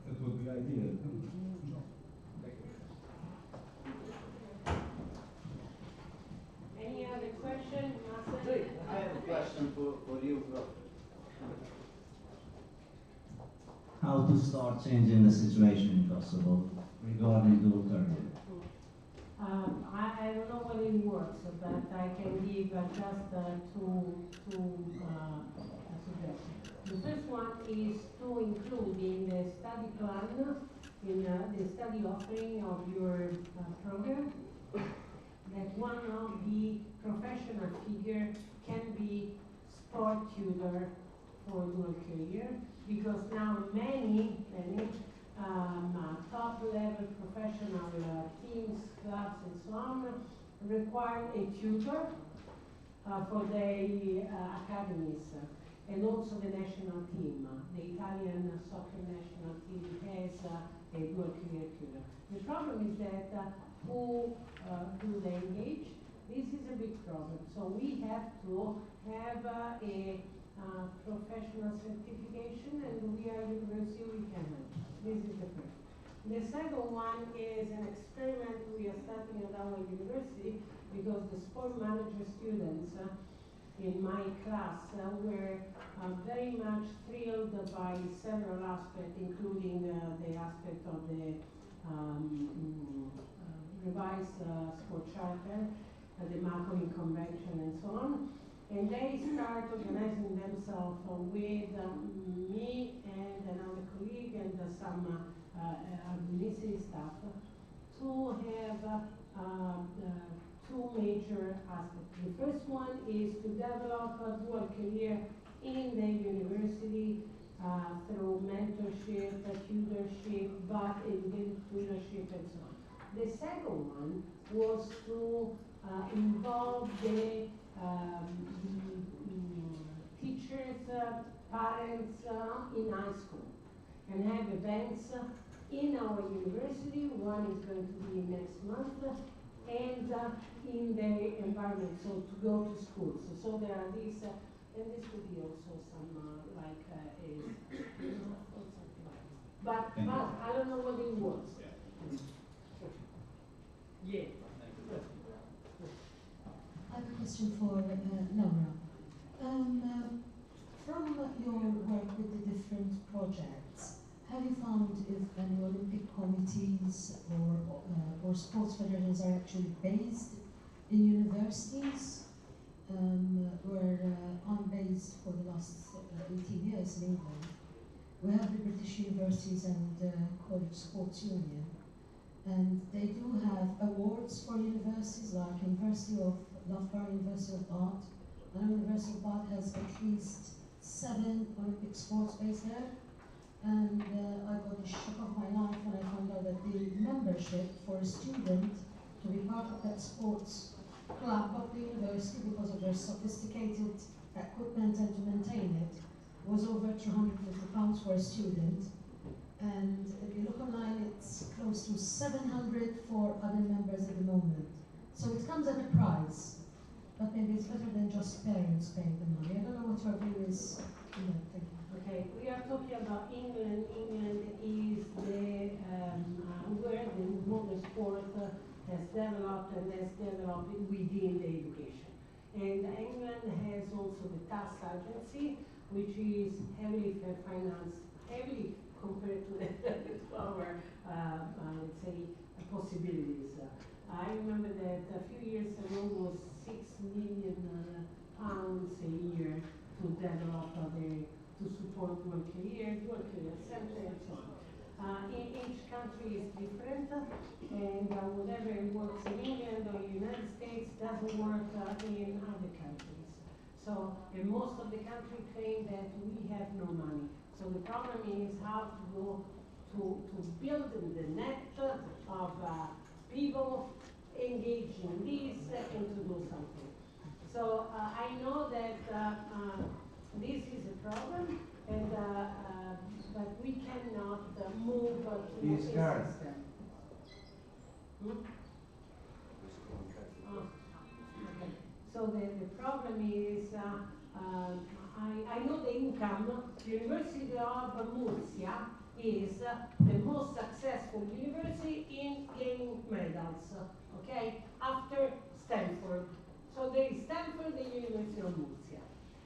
That would be ideal. Any other question? I have a question for you, Prof. How to start changing the situation in Kosovo regarding dual career? I don't know whether it works, but I can give just two suggestions. The first one is to include in the study plan, in the study offering of your program, that one of the professional figure can be sport tutor for dual career, because now many top-level professional teams, clubs, and so on require a tutor for their academies, and also the national team. The Italian soccer national team has a dual career tutor. The problem is that who do they engage? This is a big problem. So we have to have a professional certification, and we are university, we can have. This is the first. The second one is an experiment we are starting at our university, because the sport manager students in my class were very much thrilled by several aspects, including the aspect of the revised sport charter, the Markovin Convention, and so on. And they start organizing themselves with me and another colleague and some administrative staff to have two major aspects. The first one is to develop a dual career in the university through mentorship, tutorship, but in tutorship and so on. The second one was to involve the teachers, parents in high school, and have events in our university. One is going to be next month, and in the environment, so to go to schools. So there are these, and this could be also some like but I don't know what it was. Yeah. I have a question for Laura. From your work with the different projects, have you found if any Olympic committees or sports federations are actually based in universities? Where I'm based for the last 18 years in England. We have the British Universities and College Sports Union, and they do have awards for universities, like University of Loughborough, University of Bath. And University of Bath has at least 7 Olympic sports based there. And I got the shock of my life when I found out that the membership for a student to be part of that sports club of the university, because of their sophisticated equipment and to maintain it, was over £250 for a student. And if you look online, it's close to 700 for other members at the moment. So it comes at a price, but maybe it's better than just parents paying the money. I don't know what your view is. Thank you. Okay, we are talking about England. England is the where the water sport has developed and has developed within the education. And England has also the tax agency, which is heavily financed, heavily compared to, to our, let's say, possibilities. I remember that a few years ago was £6 million a year to develop to support dual career center, and so on. In each country is different, and whatever works in England or United States doesn't work in other countries. So, and most of the countries claim that we have no money. So the problem is how to go to build the net of people engaged in this and to do something. So I know that this is a problem, and but we cannot move to the system. Okay. So the problem is, I know the income. The University of Murcia is the most successful university in gaining medals, okay, after Stanford. So there is Stanford and University of Murcia,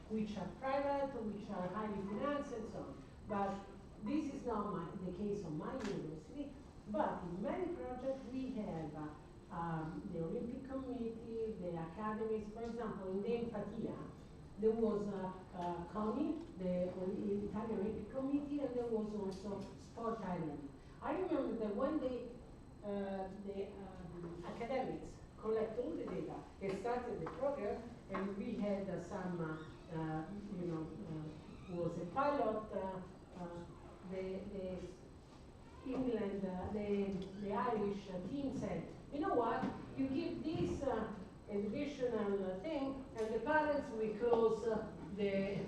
which are private, which are highly financed and so on. But this is not the case of my university, but in many projects we have the Olympic Committee, the academies. For example, in the Empatia, there was CONI, the Italian Olympic Committee, and there was also Sport Island. I remember that one day the academics collect all the data and started the program, and we had some, was a pilot, the England, the Irish team said, you know what, you give this educational thing, and the parents will close the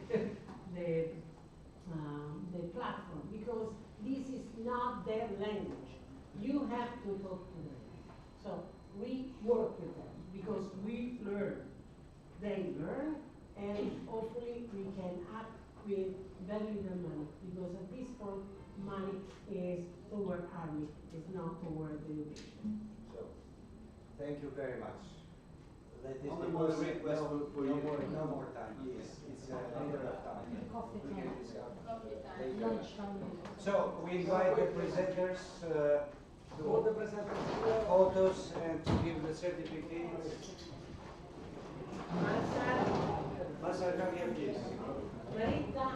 platform, because this is not their language. You have to talk to them. So we work with them because we learn. They learn, and hopefully we can act with very little money, because at this point money is toward army, it's not toward education. So, thank you very much. That is Only the one most request for you. no more time. Yes, it's a matter of time. Coffee We can time. discuss. Thank you. Lunchtime. So, we invite the presenters All the to presenters. photos and to give the certificates. Marcel, come here, please. Marita.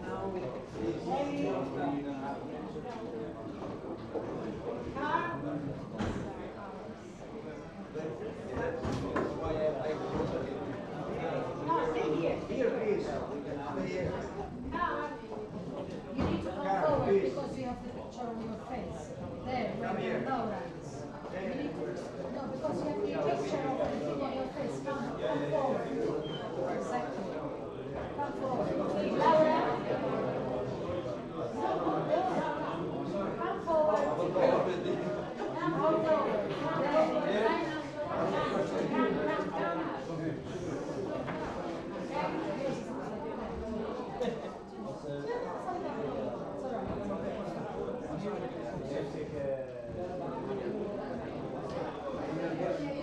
Now we Here, please. You need to come forward because you have the picture on your face. There, where Laura is. You need to, no, because you have the picture of the thing on your face. Come forward. Exactly. Come forward. Laura. Come forward. Come forward. There.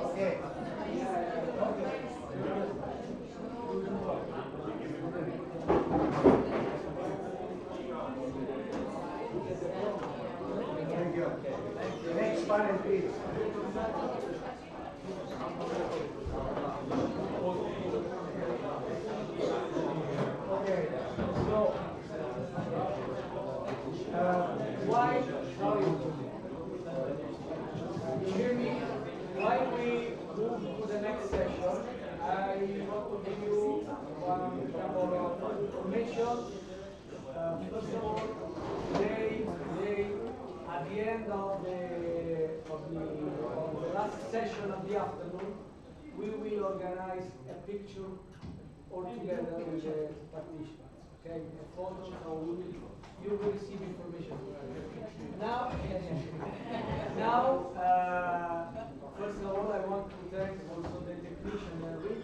Okay. Thank you. Next panel, please. Okay. So, Why, how you hear me? Why we move to the next session, I want to give you one couple of information. First of all, today, at the end of the last session of the afternoon, we will organize a picture all together with the participants. Okay, a photo, so you will receive information. Now, first of all, I want to thank also the technician Rick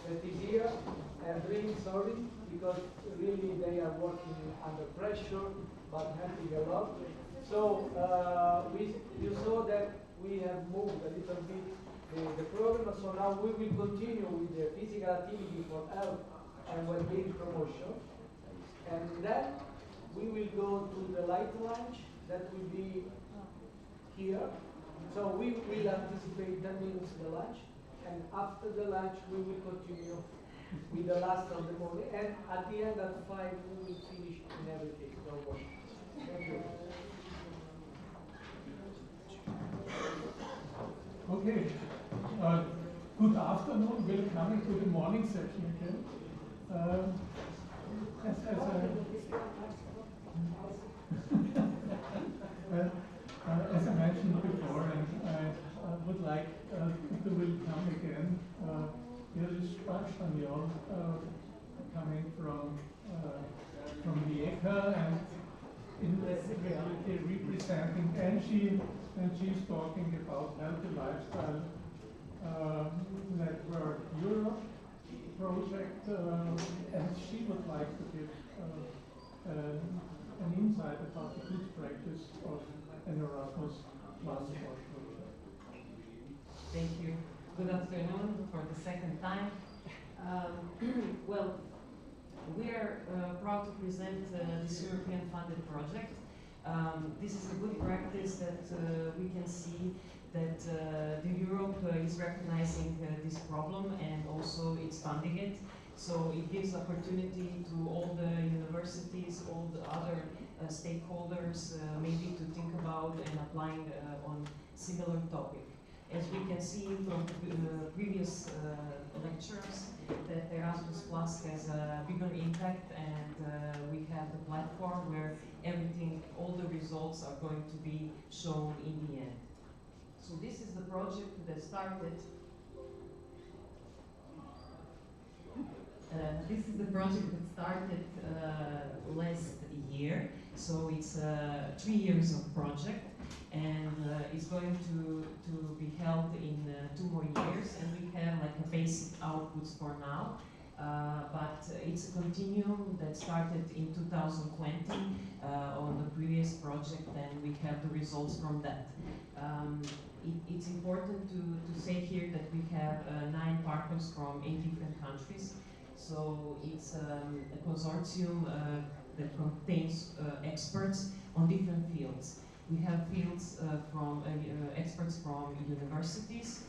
that is here, and really sorry, because really they are working under pressure, but helping a lot. So you saw that we have moved a little bit the program. So now we will continue with the physical activity for health and well-being promotion. And then we will go to the light lunch that will be here. So we will anticipate 10 minutes the lunch, and after the lunch we will continue with the last of the morning, and at the end at 5 we will finish in everything. Don't worry. Thank you. Okay. Good afternoon. We're coming to the morning session again. As I mentioned before, and I would like people will come again. Here is Spaniol coming from Rijeka, and in reality representing ENSE, and she's talking about healthy lifestyle network Europe project, and she would like to give an insight about the good practice of an Erasmus Plus project. Thank you. Good afternoon for the second time. Well, we are proud to present this European funded project. This is a good practice that we can see that the Europe is recognizing this problem and also it's funding it. So it gives opportunity to all the universities, all the other stakeholders maybe to think about and applying on similar topic. As we can see from previous lectures, that Erasmus Plus has a bigger impact, and we have the platform where everything, all the results are going to be shown in the end. So this is the project that started. This is the project that started last year. So it's 3 years of project, and it's going to be held in 2 more years, and we have like a basic outputs for now. But it's a continuum that started in 2020 on the previous project, and we have the results from that. It's important to say here that we have 9 partners from 8 different countries. So it's a consortium that contains experts on different fields. We have fields from experts from universities.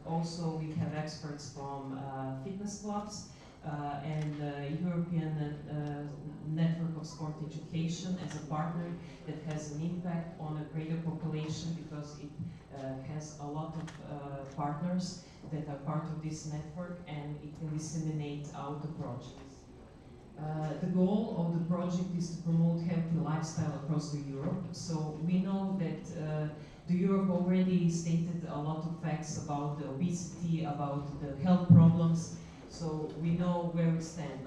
Also, we have experts from fitness clubs and European Network of Sport Education as a partner that has an impact on a greater population because it has a lot of partners that are part of this network, and it can disseminate out the projects. The goal of the project is to promote healthy lifestyle across the Europe. So we know that the Europe already stated a lot of facts about the obesity, about the health problems. So we know where we stand,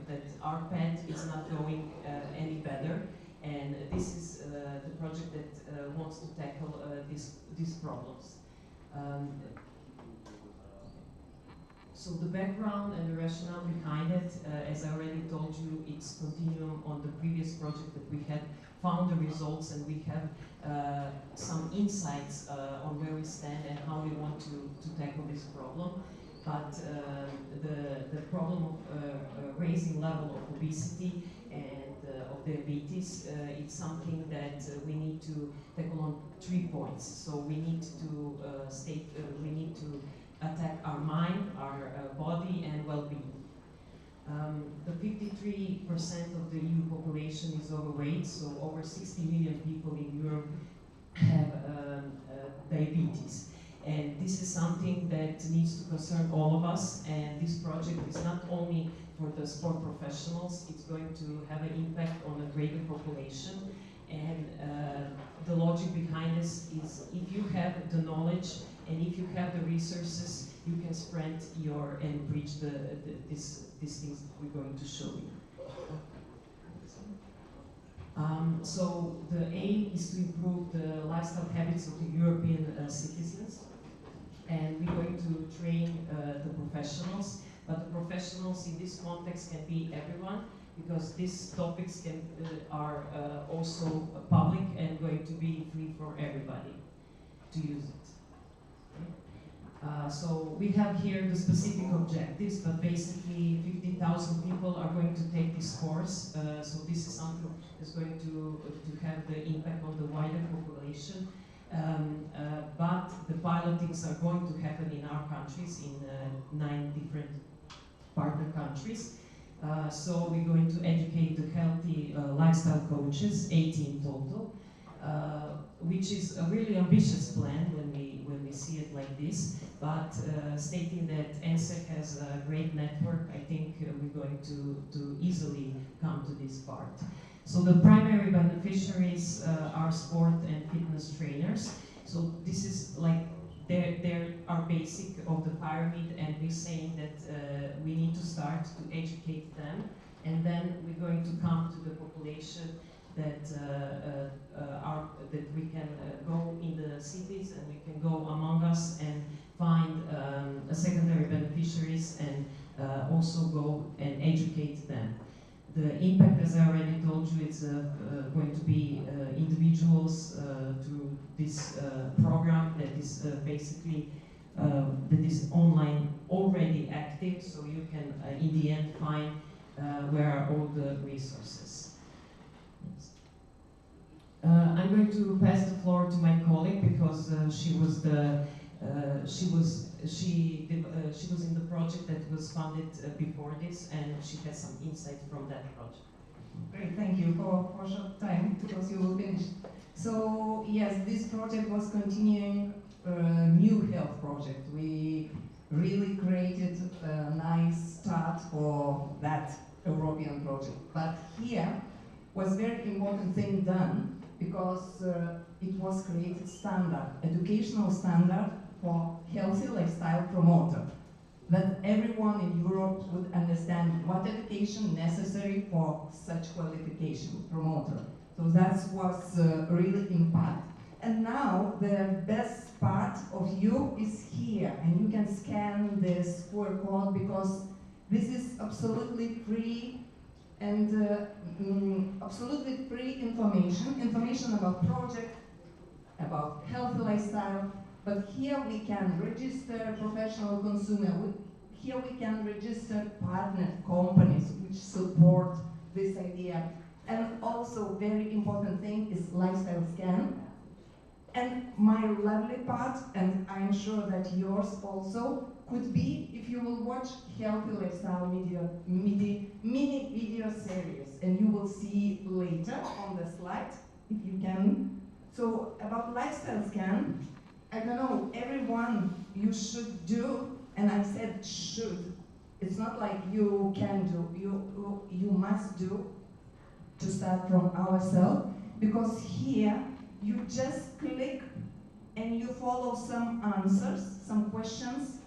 that our path is not going any better. And this is the project that wants to tackle these problems. So the background and the rationale behind it, as I already told you, it's continuum on the previous project that we had found the results, and we have some insights on where we stand and how we want to tackle this problem. But the problem of raising level of obesity and of diabetes, it's something that we need to tackle on 3 points. So we need to we need to attack our mind, our body, and well-being. The 53% of the EU population is overweight, so over 60 million people in Europe have diabetes. And this is something that needs to concern all of us, and this project is not only for the sport professionals, it's going to have an impact on a greater population. And the logic behind this is if you have the knowledge and if you have the resources, you can spread your and preach these things that we're going to show you. So the aim is to improve the lifestyle habits of the European citizens, and we're going to train the professionals. But the professionals in this context can be everyone, because these topics are also public and going to be free for everybody to use it. So we have here the specific objectives, but basically 50,000 people are going to take this course. So this is something that's going to have the impact on the wider population. But the pilotings are going to happen in our countries, in 9 different partner countries. So we're going to educate the healthy lifestyle coaches, 18 total, which is a really ambitious plan when we see it like this. But stating that ENSE has a great network, I think we're going to easily come to this part. So the primary beneficiaries are sport and fitness trainers. So this is like they are basic of the pyramid, and we're saying that we need to start to educate them, and then we're going to come to the population that that we can go in the cities, and we can go among us and find secondary beneficiaries, and also go and educate them. The impact, as I already told you, it's going to be individuals through this program that is basically that is online already active, so you can in the end find where are all the resources. I'm going to pass the floor to my colleague because she was in the project that was funded before this, and she has some insight from that project. Great, thank you for short time because you will finish. So yes, this project was continuing a new health project. We really created a nice start for that European project. But here was very important thing done because it was created standard, educational standard for healthy lifestyle promoter, that everyone in Europe would understand what education necessary for such qualification promoter. So that was really impact. And now the best part of you is here, and you can scan this QR code because this is absolutely free and absolutely free information about project, about healthy lifestyle. But here we can register professional consumer. Here we can register partner companies which support this idea. And also very important thing is lifestyle scan. And my lovely part, and I'm sure that yours also, could be if you will watch Healthy Lifestyle mini video series. And you will see later on the slide, if you can. So about lifestyle scan, I don't know, everyone you should do, and I said should. It's not like you can do, you must do to start from ourselves, because here you just click and you follow some answers, some questions,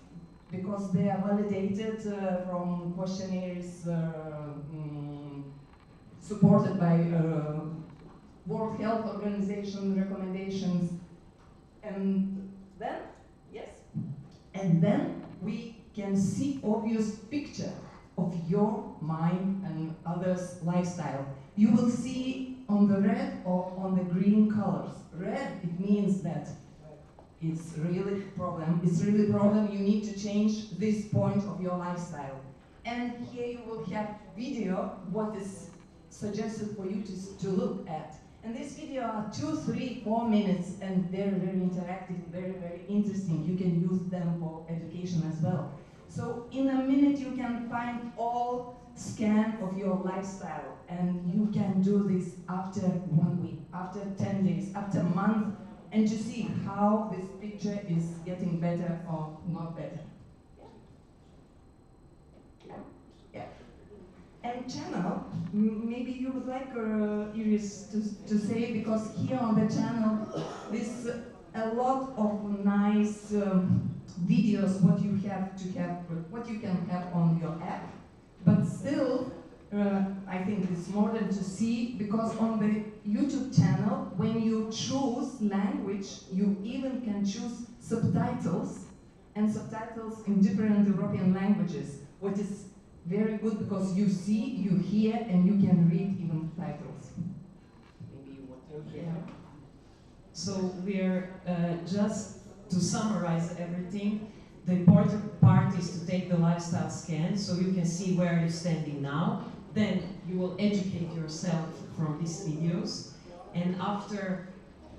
because they are validated from questionnaires supported by World Health Organization recommendations. And then, yes, and then we can see obvious picture of your mind and others' lifestyle. You will see on the red or on the green colors. Red, it means that it's really problem. It's really problem. You need to change this point of your lifestyle. And here you will have video what is suggested for you to look at. And this video are 2, 3, 4 minutes, and very, very interactive, very, very interesting. You can use them for education as well. So in a minute you can find all scan of your lifestyle, and you can do this after 1 week, after 10 days, after a month, and to see how this picture is getting better or not better. Yeah. And channel, maybe you would like Iris to say, because here on the channel there's a lot of nice videos what you can have on your app, but still I think it's more than to see, because on the YouTube channel when you choose language you even can choose subtitles, and subtitles in different European languages, which is very good because you see, you hear, and you can read even titles. Maybe you want to share. So we're just to summarize everything. The important part is to take the lifestyle scan so you can see where you're standing now. Then you will educate yourself from these videos. And after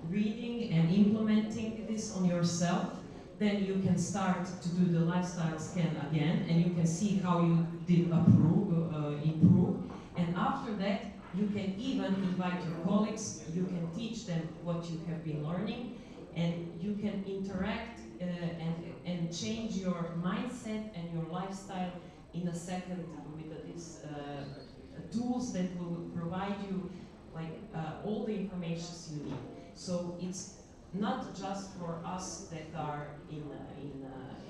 reading and implementing this on yourself, then you can start to do the lifestyle scan again, and you can see how you did improve. And after that, you can even invite your colleagues, you can teach them what you have been learning, and you can interact and change your mindset and your lifestyle in a second with these tools that will provide you like all the information you need. So it's not just for us that are in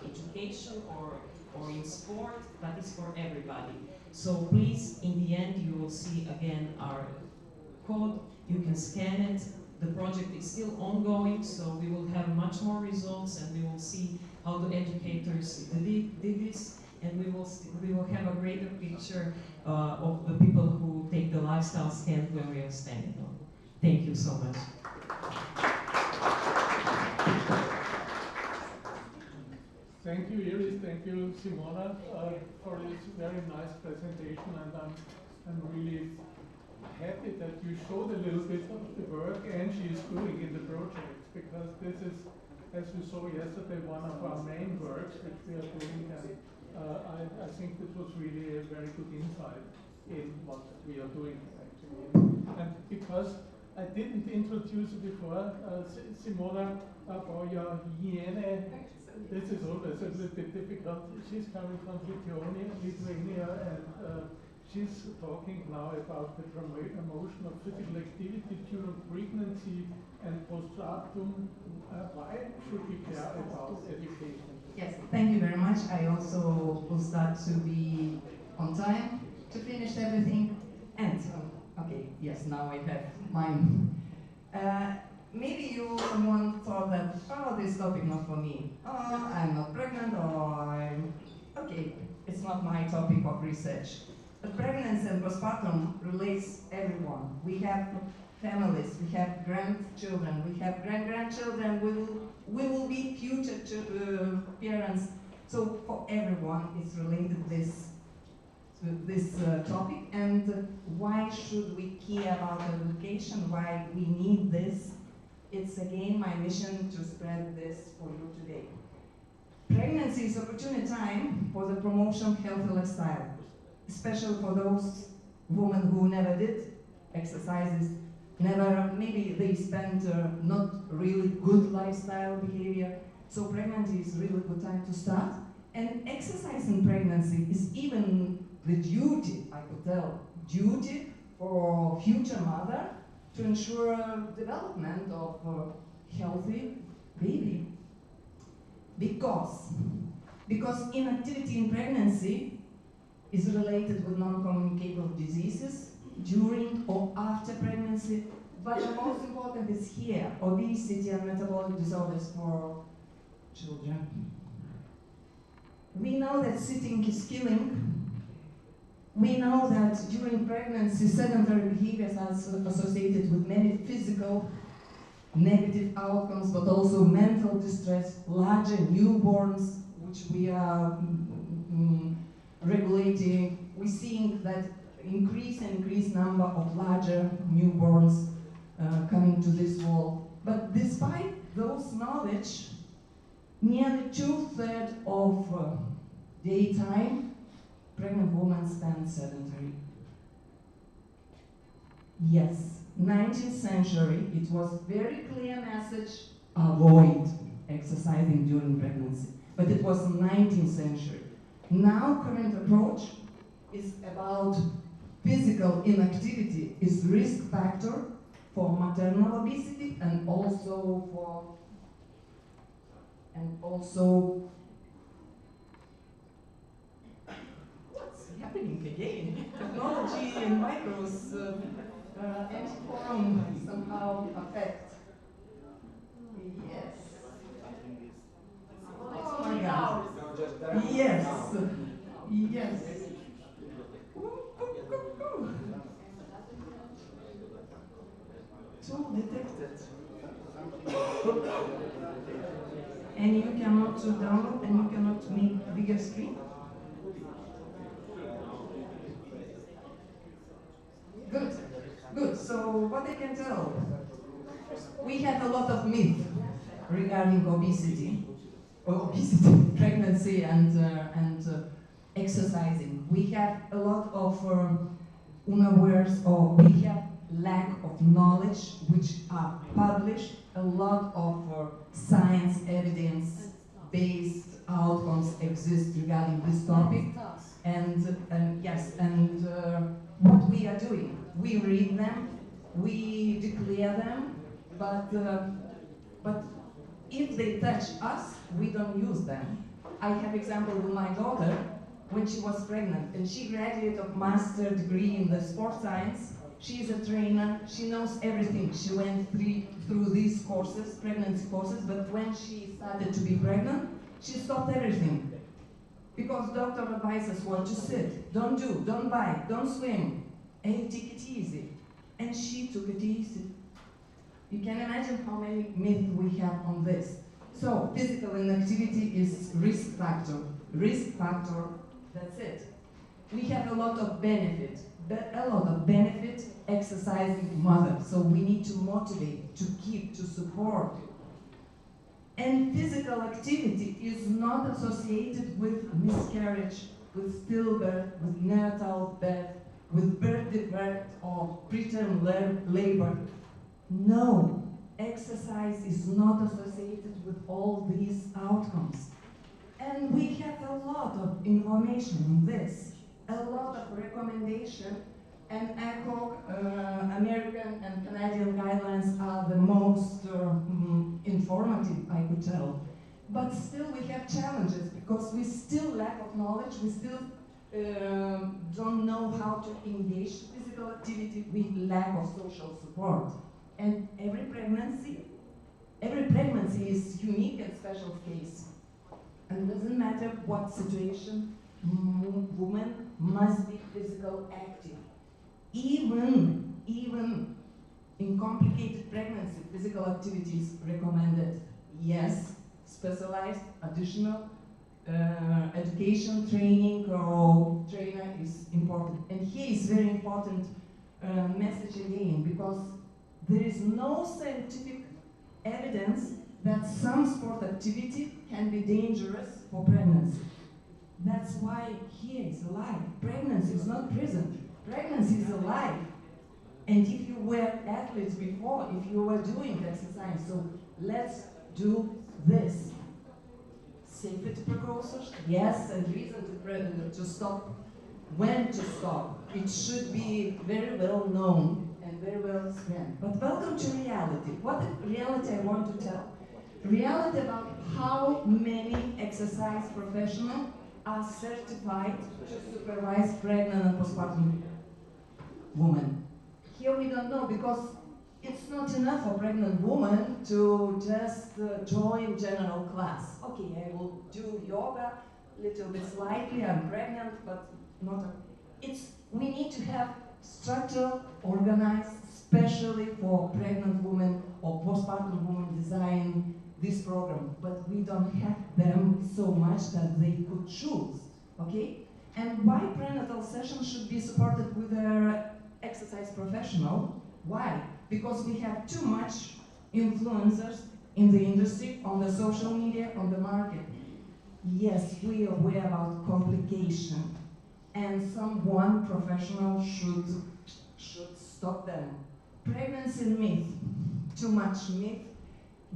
education or in sport, but it's for everybody. So please, in the end, you will see again our code. You can scan it. The project is still ongoing, so we will have much more results, and we will see how the educators did this, and we will have a greater picture of the people who take the lifestyle scan when we are standing on. Thank you so much. Thank you, Iris. Thank you, Simona, for this very nice presentation. And I'm really happy that you showed a little bit of the work ENSE is doing in the project, because this is, as we saw yesterday, one of our main works which we are doing. And I think this was really a very good insight in what we are doing, actually. And because I didn't introduce you before, Simona Boja-Jiene. This is always a little bit difficult. She's coming from Lithuania, and she's talking now about the promotion of physical activity during pregnancy and postpartum. Why should we care about education? Yes, thank you very much. I also will start to be on time to finish everything. And, okay, yes, now I have mine. Maybe you someone thought that, oh, this topic not for me. Oh, I'm not pregnant, or okay, it's not my topic of research. But pregnancy and postpartum relates everyone. We have families, we have grandchildren, we have grandchildren, we will be future parents. So for everyone, it's related to this topic. And why should we care about education? Why we need this? It's again my mission to spread this for you today. Pregnancy is opportune time for the promotion of healthy lifestyle, especially for those women who never did exercises, maybe they spent not really good lifestyle behavior. So pregnancy is really good time to start. And exercise in pregnancy is even the duty, I could tell, duty for future mother to ensure development of a healthy baby. Because inactivity in pregnancy is related with non-communicable diseases during or after pregnancy, but the most important is here, obesity and metabolic disorders for children. We know that sitting is killing. We know that during pregnancy, sedentary behaviors are associated with many physical negative outcomes, but also mental distress, larger newborns, which we are regulating. We're seeing that increased number of larger newborns coming to this world. But despite those knowledge, nearly 2/3 of daytime pregnant women spend sedentary. Yes, 19th century, it was very clear message, avoid exercising during pregnancy. But it was 19th century. Now current approach is about physical inactivity is risk factor for maternal obesity and also what's happening again? Technology and micros ENSE FORUM somehow affect. Yes. Oh my God. Yes. Yes. Tool detected. And you cannot cannot download and you cannot make a bigger screen? Good, good. So what I can tell, we have a lot of myth regarding obesity, pregnancy, and exercising. We have a lot of unawares, or we have lack of knowledge which are published, a lot of science evidence-based outcomes exist regarding this topic. And yes, and what we are doing, we read them, we declare them, but if they touch us, we don't use them. I have example with my daughter when she was pregnant, and she graduated of master degree in the sports science. She is a trainer, she knows everything. She went through these courses, pregnancy courses, but when she started to be pregnant, she stopped everything. Because doctor advises what to sit, don't do, don't bike, don't swim, and take it easy. And she took it easy. You can imagine how many myths we have on this. So physical inactivity is risk factor. Risk factor, that's it. We have a lot of benefit. Exercising mother. So we need to motivate, to keep, to support. And physical activity is not associated with miscarriage, with stillbirth, with neonatal death, with birth defect or preterm labor. No, exercise is not associated with all these outcomes. And we have a lot of information on this, a lot of recommendation, and ECHO, American and Canadian guidelines are the most informative, I could tell. But still we have challenges because we still lack of knowledge, we still don't know how to engage physical activity, we lack of social support. And every pregnancy is unique and special case. And it doesn't matter what situation, woman must be physical active. Even in complicated pregnancy, physical activity is recommended. Yes, specialized, additional education, training, or trainer is important. And here is very important message again, because there is no scientific evidence that some sport activity can be dangerous for pregnancy. That's why here is alive. Pregnancy is not prison. Pregnancy is alive. And if you were athletes before, if you were doing exercise, so let's do this. Safety precautions, yes, and reason to stop. When to stop. It should be very well known and very well spread. But welcome to reality. What reality I want to tell? Reality about how many exercise professionals are certified to supervise pregnant and postpartum women. Here we don't know because it's not enough for pregnant woman to just join general class. Okay, I will do yoga, little bit slightly, I'm pregnant, but not we need to have structure organized specially for pregnant women or postpartum women design this program, but we don't have them so much that they could choose, okay? And why prenatal sessions should be supported with an exercise professional? Why? Because we have too much influencers in the industry, on the social media, on the market. Yes, we are aware about complication, and someone professional should stop them. Pregnancy myth, too much myth.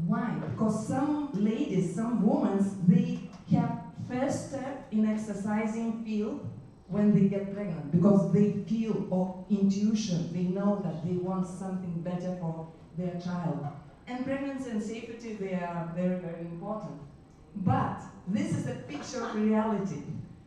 Why? Because some ladies, some women, they have first step in exercising field when they get pregnant because they feel or intuition, they know that they want something better for their child. And pregnancy and safety, they are very, very important. But this is a picture of reality.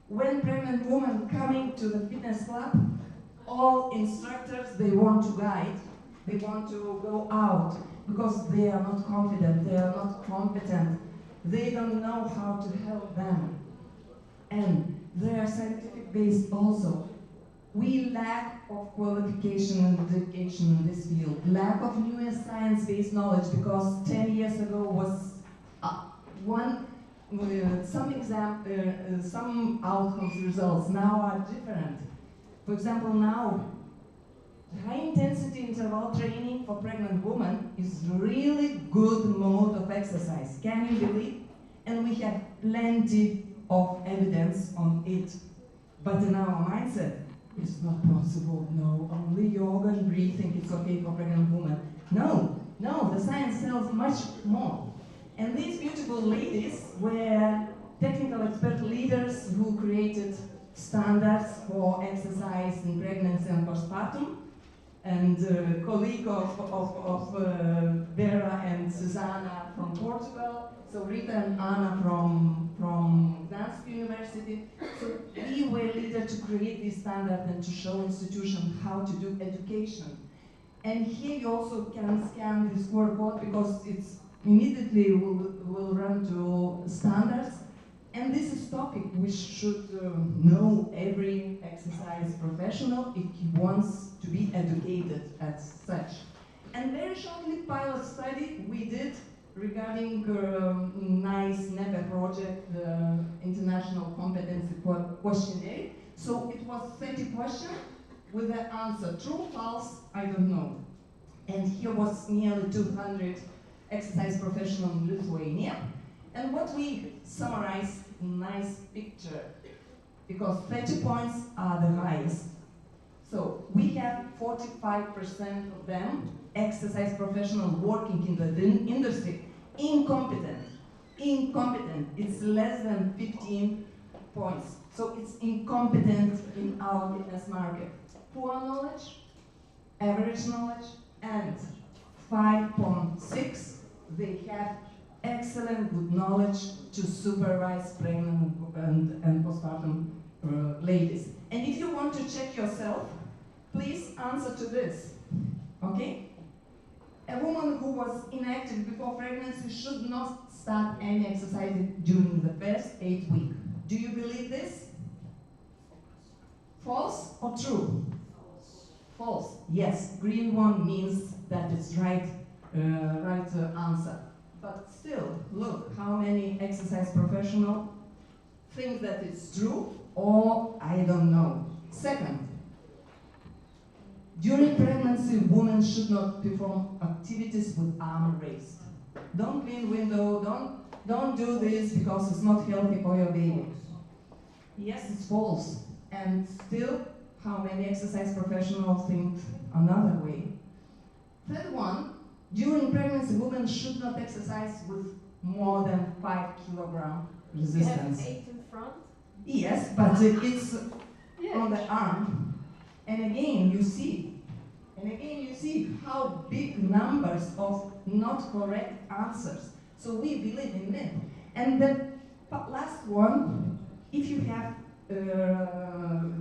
When pregnant women coming to the fitness club, all instructors, they want to guide, they want to go out because they are not confident, they are not competent, they don't know how to help them. And they are scientific based also. We lack of qualification and dedication in this field, lack of newest science-based knowledge because 10 years ago was one some outcomes results now are different. For example, now high-intensity interval training for pregnant women is really good mode of exercise. Can you believe? And we have plenty of evidence on it. But in our mindset, it's not possible. No, only yoga and breathing is okay for pregnant women. No, the science tells much more. And these beautiful ladies were technical expert leaders who created standards for exercise in pregnancy and postpartum. And colleague of Vera and Susana from Portugal, so Rita and Anna from Gdansk University. So we were leaders to create this standard and to show institutions how to do education. And here you also can scan this QR code because it's immediately will run to standards. And this is topic which should know every exercise professional if he wants to be educated as such. And very shortly, pilot study we did regarding NICE NEPE project, the International Competency Questionnaire. So it was 30 questions with the answer true, false, I don't know. And here was nearly 200 exercise professionals in Lithuania. And what we summarized in nice picture, because 30 points are the highest. So we have 45% of them, exercise professionals working in the industry, incompetent. Incompetent, it's less than 15 points. So it's incompetent in our fitness market. Poor knowledge, average knowledge, and 5.6, they have excellent good knowledge to supervise pregnant and postpartum ladies. And if you want to check yourself, please answer to this, okay? A woman who was inactive before pregnancy should not start any exercise during the first 8 weeks. Do you believe this? False or true? False. Yes, green one means that it's right answer. But still, look how many exercise professionals think that it's true or I don't know. Second, during pregnancy, women should not perform activities with arm raised. Don't clean window, don't do this because it's not healthy for your baby. Yes, it's false. And still, how many exercise professionals think another way? Third one, during pregnancy, women should not exercise with more than 5 kilogram resistance. You have 8 in front? Yes, but it's on the arm. And again, you see how big numbers of not correct answers. So we believe in it. And the last one, if you have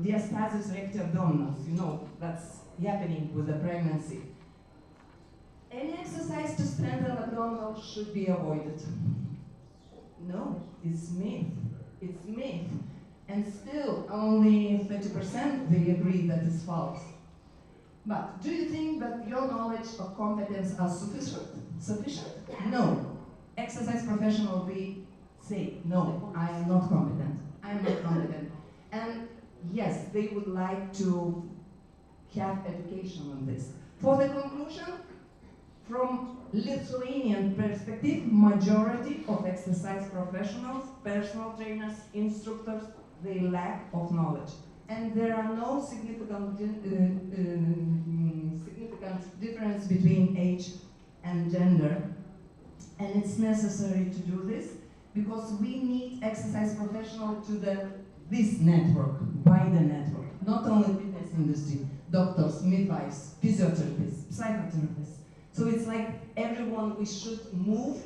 diastasis recti abdominis, you know that's happening with the pregnancy. Any exercise to strengthen abdominals should be avoided. No, it's myth. It's myth. And still, only 30% they agree that it's false. But do you think that your knowledge of competence are sufficient? No. Exercise professionals, they say, no, I am not competent. I'm not competent. And yes, they would like to have education on this. For the conclusion, from Lithuanian perspective, majority of exercise professionals, personal trainers, instructors, they lack of knowledge. And there are no significant difference between age and gender. And it's necessary to do this because we need exercise professionals to this network, wider network, not only fitness industry, doctors, midwives, physiotherapists, psychotherapists. So it's like everyone, we should move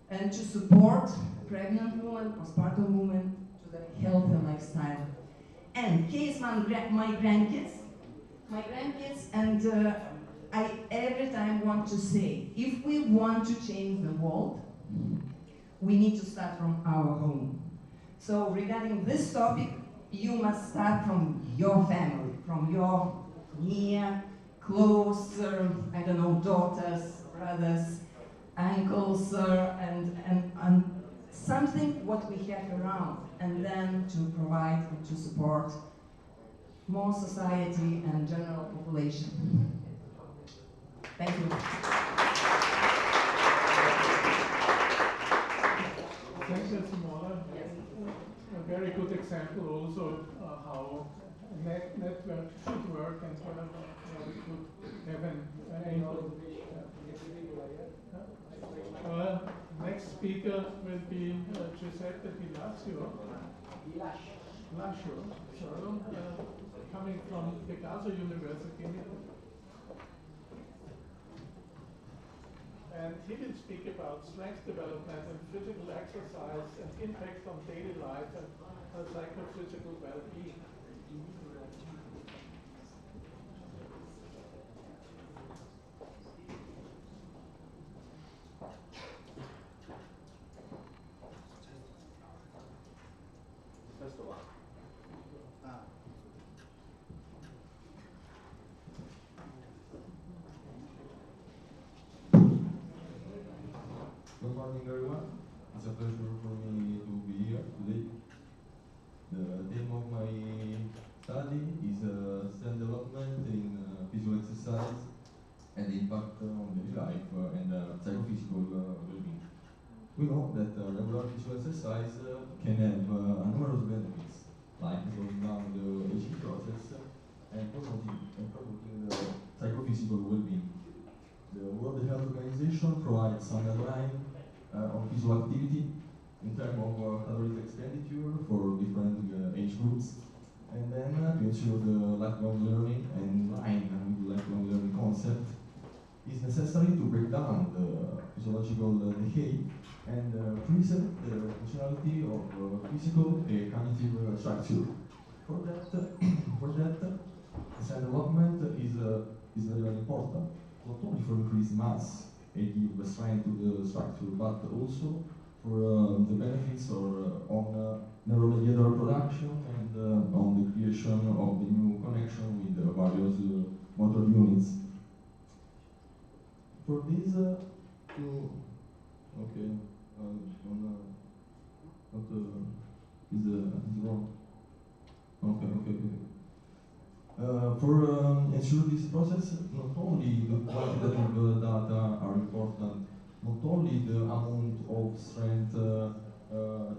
and to support pregnant women, postpartum women to the healthy lifestyle. And here's my grandkids, and I every time want to say, if we want to change the world, we need to start from our home. So regarding this topic, you must start from your family, from your near, close, I don't know, daughters, brothers, uncles, and something what we have around, and then to provide and to support more society and general population. Thank you. Thank you, Simona. A very good example also how a network should work and where we could have an input. Next speaker will be Giuseppe Di Lascio, coming from Pegaso University. And he will speak about strength development and physical exercise and impact on daily life and psychophysical well-being. Good morning, everyone. It's a pleasure for me to be here today. The theme of my study is strength development in physical exercise and the impact on daily life and psychophysical well-being. We know that regular physical exercise can have numerous benefits, like slowing down the aging process and promoting the psychophysical well-being. The World Health Organization provides some guidelines on physical activity in terms of caloric expenditure for different age groups, and then to ensure the lifelong learning and in line with the lifelong learning concept, it's necessary to break down the physiological decay and preserve the functionality of physical and cognitive structure. For that, strength development is very important, not only for increased mass and give strength to the structure, but also for the benefits on neuromediator production and on the creation of the new connection with the various motor units. For this, is wrong. Okay. For ensure this process, not only the quantitative data are important, not only the amount of strength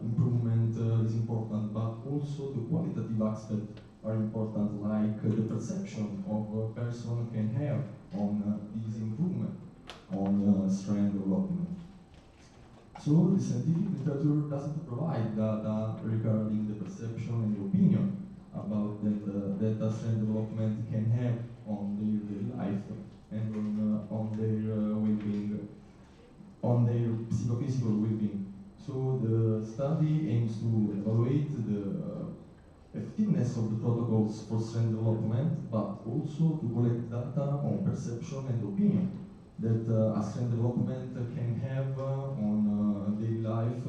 improvement is important, but also the qualitative aspects are important, like the perception of a person can have on this improvement, on strength development. So the scientific literature doesn't provide data regarding the perception and the opinion about that strength development can have on their daily life and on their well-being, on their psychophysical well-being. So the study aims to evaluate the effectiveness of the protocols for strength development, but also to collect data on perception and opinion that a strength development can have on daily life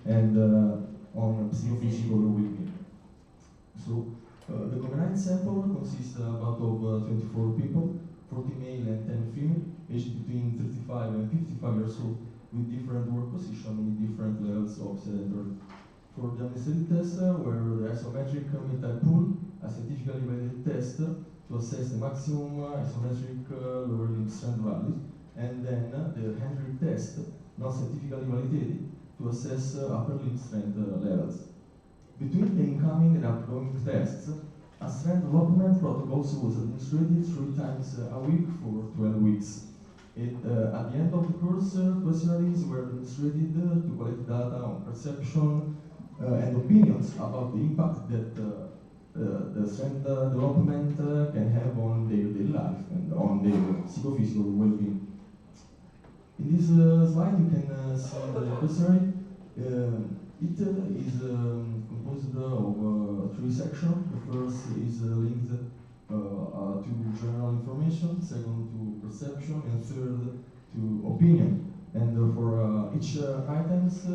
and on psychophysical well-being. So the combined sample consists about of 24 people, 40 male and 10 female, aged between 35 and 55 years old, with different work position, with different levels of sedentary. For the administrative test, where the isometric mid-type pool, a scientifically validated test to assess the maximum isometric lower limb strength values, and then the hand grip test, not scientifically validated, to assess upper limb strength levels. Between the incoming and outgoing tests, a strength development protocol was administered 3 times a week for 12 weeks. At the end of the course, questionnaires were administered to collect data on perception and opinions about the impact that the strength development can have on their daily life and on their psychophysical well-being. In this slide, you can see the questionnaire. It is composed of 3 sections. The first is linked to general information, second to perception, and third to opinion. And for each items, the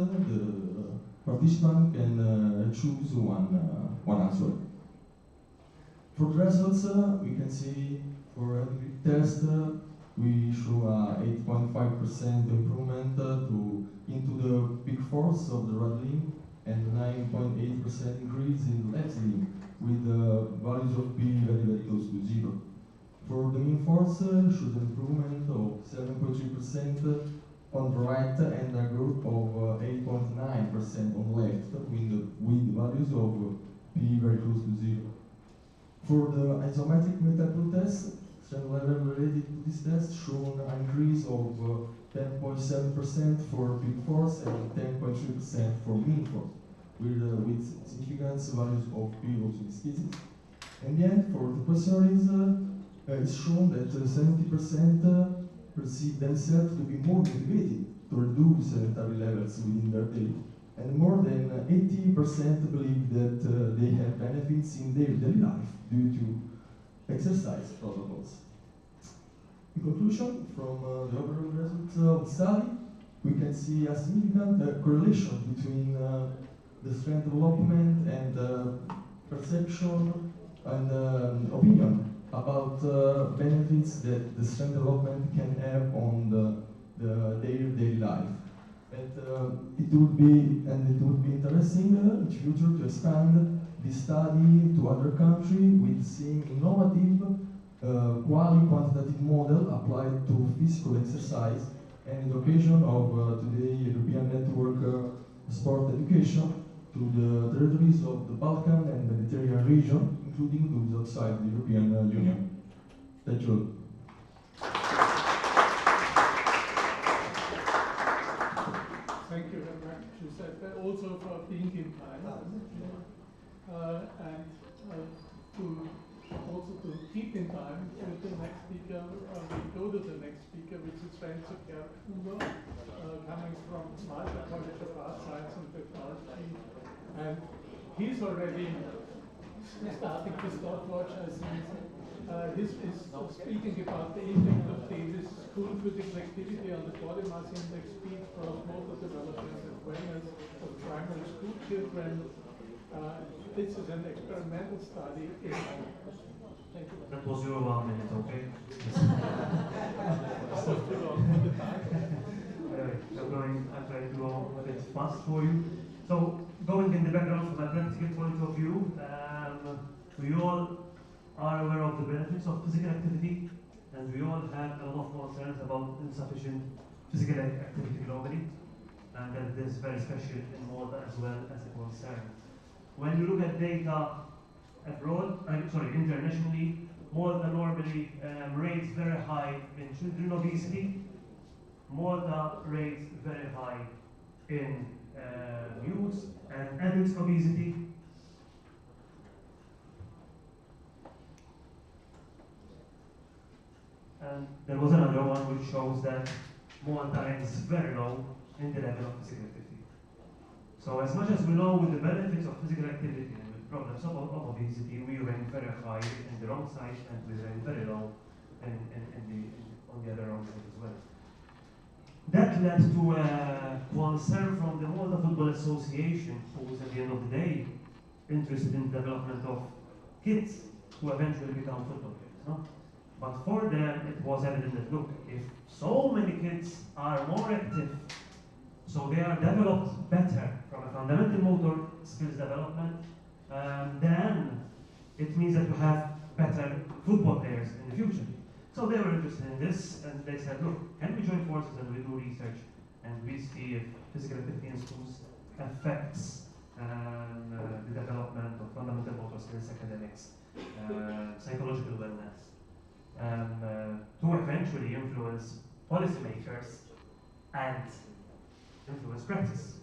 participant can choose one answer. For the results, we can see for every test, we show a 8.5% improvement to into the big force of the right limb and 9.8% increase in the left limb with values of P very close to 0. For the mean force, shows an improvement of 7.3% on the right and a growth of 8.9% on the left with values of P very close to 0. For the isometric meta-2 test, strength level related to this test shown an increase of 10.7% for big force and 10.3% for mean force, with significance values of P also in this case. And yet, for the questionnaires, it's shown that 70% perceive themselves to be more motivated to reduce sedentary levels within their day, and more than 80% believe that they have benefits in their daily life due to exercise protocols. In conclusion, from the overall results of the study, we can see a significant correlation between the strength development and perception and opinion about benefits that the strength development can have on their daily life. It would be interesting in the future to expand this study to other countries with the same innovative quantitative model applied to physical exercise, and in the occasion of today European Network Sport Education to the territories of the Balkan and Mediterranean region, including those outside the European Union. Thank you. Thank you very much, Giuseppe, also for being in time. Also to keep in time with the next speaker, we go to the next speaker, which is Renzo Kerkuber, coming from Malta College of Art, Science and Technology. And he's already starting to stopwatch, I think. He's speaking about the impact of daily school physical activity on the body mass index, speed, growth, motor development, and wellness of primary school children. This is an experimental study in. Thank you. That was your 1 minute, okay? That was too long for the time. Anyway, I'm trying to go a bit fast for you. So, going in the background from a practical point of view, we all are aware of the benefits of physical activity, and we all have a lot of concerns about insufficient physical activity globally, and that it is very special in Malta as well as a concern. When you look at data abroad, internationally, Malta normally rates very high in children obesity. Malta rates very high in youth and adults obesity. And there was another one which shows that Malta ranks very low in the level of physical activity. So as much as we know with the benefits of physical activity and with problems of obesity, we rank very high in the wrong side and we rank very low on the other wrong side as well. That led to a concern from the Malta Football Association, who was at the end of the day interested in the development of kids who eventually become football players. No? But for them, it was evident that, look, if so many kids are more active, so they are developed better from a fundamental motor skills development, then it means that we have better football players in the future. So they were interested in this, and they said, look, can we join forces and we do research, and we see if physical activity in schools affects the development of fundamental motor skills, academics, psychological wellness, to eventually influence policymakers and influence practice.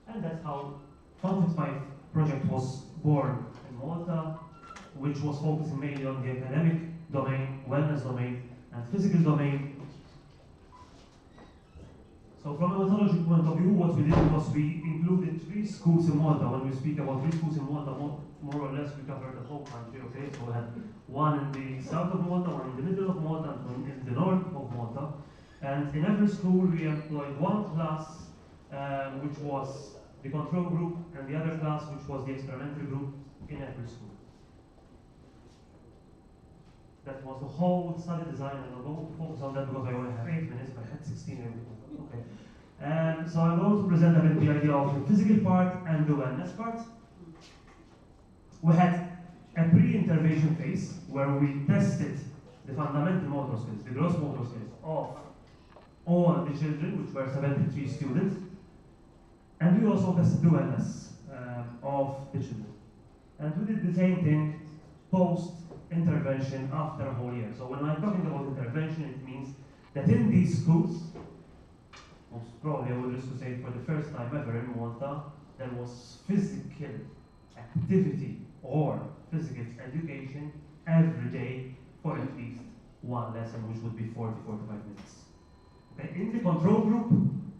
And that's how FunFit5 project was born in Malta, which was focusing mainly on the academic domain, wellness domain, and physical domain. So from a methodology point of view, what we did was we included 3 schools in Malta. When we speak about 3 schools in Malta, more or less we covered the whole country, okay? So we had one in the south of Malta, one in the middle of Malta, and one in the north of Malta. And in every school we employed one class, which was the control group, and the other class, which was the experimental group in every school. That was the whole study design, and I'll go focus on that because I only have 8 minutes, but I had 16 minutes. Okay. So I'm going to present a bit the idea of the physical part and the wellness part. We had a pre-intervention phase where we tested the fundamental motor skills, the gross motor skills of all the children, which were 73 students, and we also tested the wellness of the children. And we did the same thing post-intervention after a whole year. So when I'm talking about intervention, it means that in these schools, most probably I would risk to say for the first time ever in Malta, there was physical activity or physical education every day for at least one lesson, which would be 40-45 minutes. Okay? In the control group,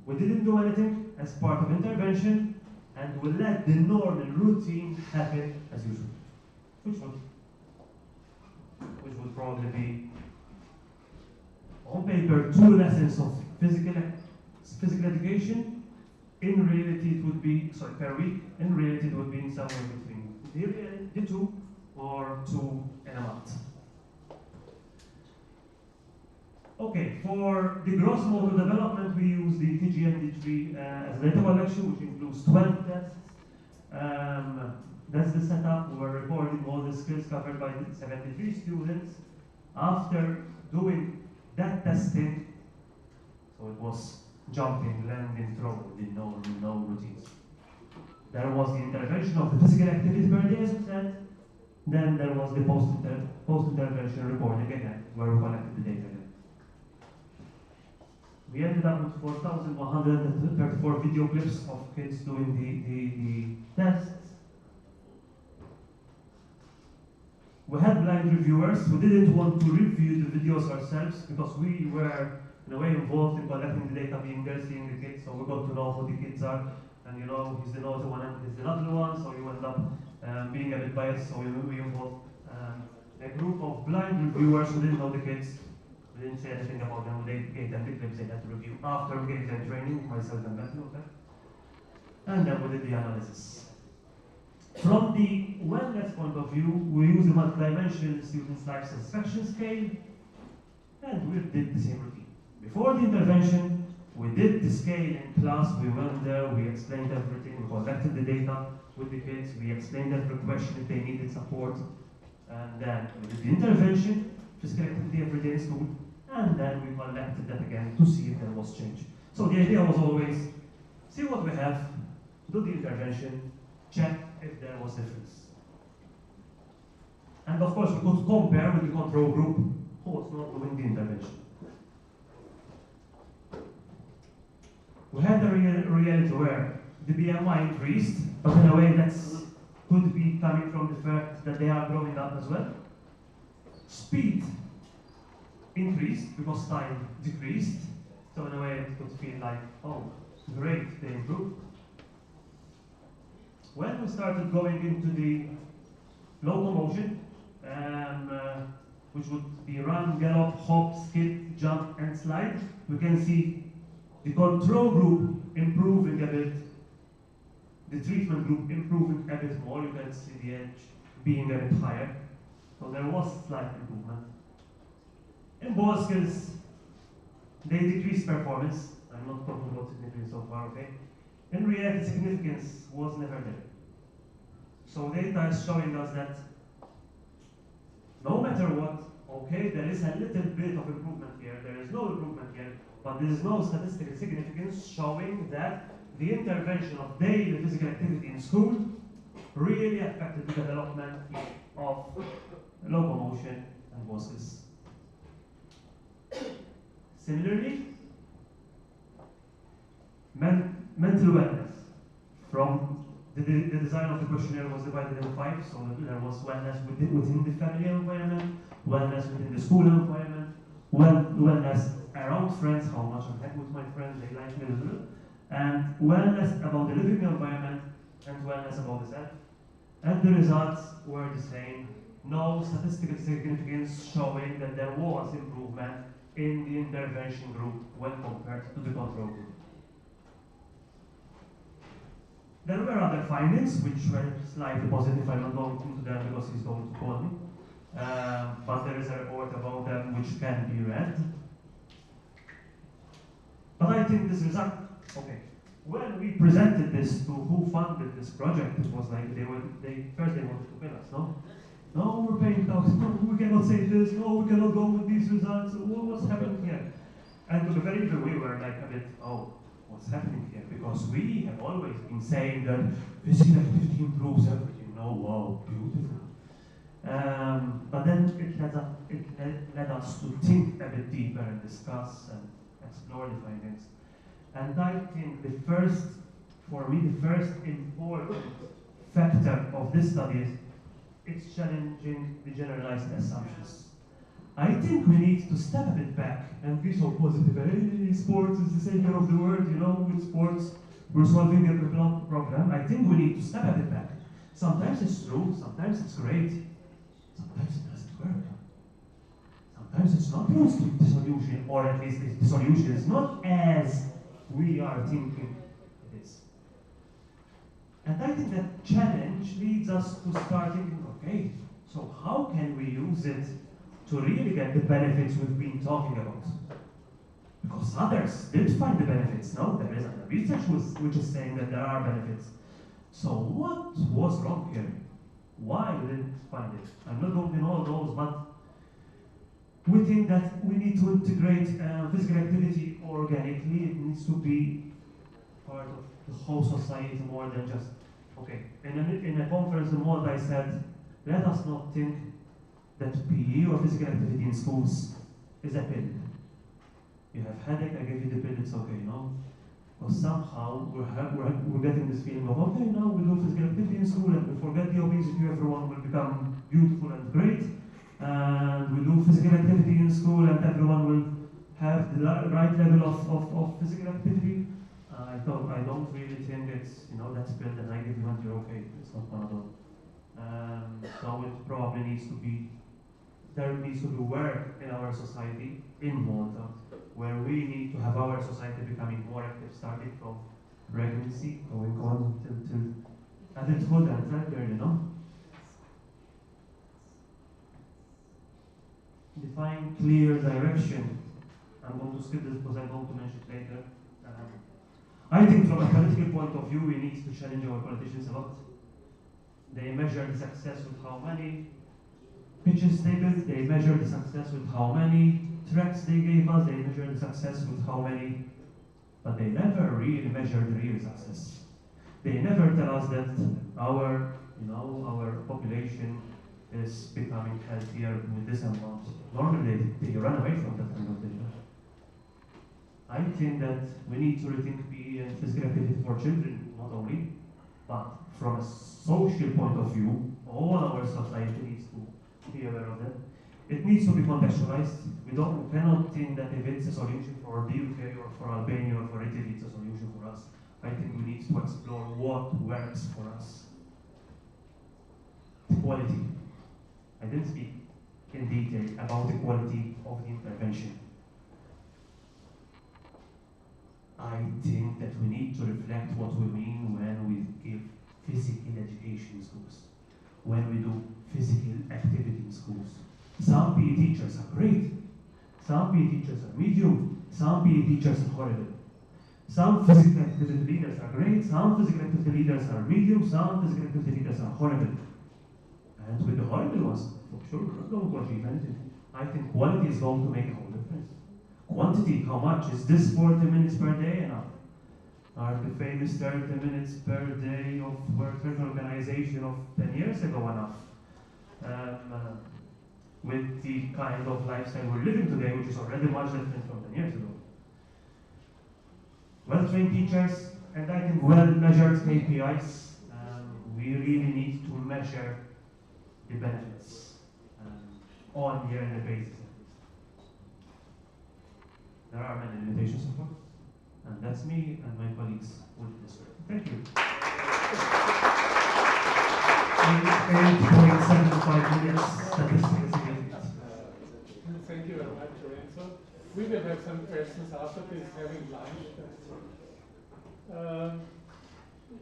we didn't do anything as part of intervention, and we let the normal routine happen as usual, which would probably be on paper 2 lessons of physical education. In reality, it would be per week. In reality, it would be somewhere between the 2 or 2 and a month. Okay, for the gross motor development, we use the TGMD3 as data collection, which includes 12 tests. That's the setup. We're recording all the skills covered by the 73 students. After doing that testing, so it was jumping, landing, throwing, no routines. There was the intervention of the physical activity per day, as we said. Then there was the post-intervention recording again, where we collected the data again. We ended up with 4,134 video clips of kids doing the tests. We had blind reviewers. We didn't want to review the videos ourselves because we were in a way involved in collecting the data, being there, seeing the kids, so we got to know who the kids are, and he's the naughty one and he's the lovely one, so you end up being a bit biased, so we involved a group of blind reviewers who didn't know the kids. We didn't say anything about them. They gave them the clips they had to review after we gave them training, myself and Matthew, okay? And then we did the analysis. From the wellness point of view, we use the multidimensional students' life satisfaction scale, and we did the same routine. Before the intervention, we did the scale in class. We went there, we explained everything, we collected the data with the kids, we explained every question if they needed support, and then we did the intervention, physical activity every day in school, and then we collected that again to see if there was change. So the idea was always, see what we have, do the intervention, check if there was difference. And of course, we could compare with the control group who was not doing the intervention. We had a reality where the BMI increased, but in a way that could be coming from the fact that they are growing up as well. Speed increased because time decreased, so in a way it could feel like, oh, great, they improved. When we started going into the locomotion, which would be run, gallop, hop, skip, jump, and slide, we can see the control group improving a bit, the treatment group improving a bit more. You can see the edge being a bit higher. So there was slight improvement. In ball skills, they decreased performance. I'm not talking about significance so far, okay? In reality, significance was never there. So data is showing us that no matter what, okay, there is a little bit of improvement here, there is no improvement here, but there is no statistical significance showing that the intervention of daily physical activity in school really affected the development of locomotion and ball skills. Similarly, mental wellness. From the design of the questionnaire was divided into 5, so there was wellness within the family environment, wellness within the school environment, wellness around friends, how much I hang with my friends, they like me, and wellness about the living environment, and wellness about the self. And the results were the same. No statistical significance showing that there was improvement in the intervention group when compared to the control group. There were other findings which were slightly positive. I'm not going into them because he's going to call me. But there is a report about them which can be read. But I think this result, okay. When we presented this to who funded this project, it was like first they wanted to kill us, no? No, we're paying tax, no, we cannot say this, no, we cannot go with these results, what's happening here? And to be very fair, we were like a bit, oh, what's happening here? Because we have always been saying that physical activity improves everything, no, wow, beautiful. But then it led us to think a bit deeper and discuss and explore the findings. And I think for me, the first important factor of this study is it's challenging the generalized assumptions. I think we need to step a bit back and be so positive. Hey, sports is the savior of the world, you know, with sports we're solving every problem. I think we need to step a bit back. Sometimes it's true, sometimes it's great, sometimes it doesn't work. Sometimes it's not the solution, or at least the solution is not as we are thinking it is. And I think that challenge leads us to start thinking, okay, so how can we use it to really get the benefits we've been talking about? Because others did find the benefits. No, there is other research which is saying that there are benefits. So what was wrong here? Why we didn't find it? I'm not going in all those, but we think that we need to integrate physical activity organically. It needs to be part of the whole society more than just, okay. In a conference in Malta, I said, let us not think that PE or physical activity in schools is a pill. You have headache, I give you the pill, it's okay, no? Or somehow we're getting this feeling of, okay, now we do physical activity in school and we forget the obesity, everyone will become beautiful and great. And we do physical activity in school and everyone will have the right level of physical activity. I don't really think it's, that's pill that I give you and you're okay. It's not one of those. So it probably needs to be, there needs to be work in our society, in Malta, where we need to have our society becoming more active, starting from pregnancy, going on till adulthood and childhood, Define clear direction. I'm going to skip this because I'm going to mention it later. I think from a political point of view, we need to challenge our politicians a lot. They measure the success with how many pitches they built, they measure the success with how many tracks they gave us, they measure the success with how many, but they never really measure the real success. They never tell us that our population is becoming healthier with this amount. Normally they run away from that kind of data. I think that we need to rethink PE and physical activity for children, not only, but from a social point of view, all our society needs to be aware of that. It needs to be contextualized. We cannot think that if it's a solution for the UK or for Albania or for Italy, it's a solution for us. I think we need to explore what works for us. The quality. I didn't speak in detail about the quality of the intervention. I think that we need to reflect what we mean when we give physical education in schools, when we do physical activity in schools. Some PE teachers are great, some PE teachers are medium, some PE teachers are horrible. Some physical activity leaders are great, some physical activity leaders are medium, some physical activity leaders are horrible. And with the horrible ones, for sure, we're not going to achieve anything. I think quality is going to make a whole difference. Quantity, how much? Is this 40 minutes per day enough? Are the famous 30 minutes per day of World Health Organization of 10 years ago enough? With the kind of lifestyle we're living today, which is already much different from 10 years ago. Well-trained teachers, and I think well-measured KPIs. We really need to measure the benefits on a yearly basis. There are many limitations, of course, and that's me and my colleagues with this work. Thank you. 8.75 minutes statistical significance. Thank you very much, Lorenzo. We will have some questions after this, having lunch.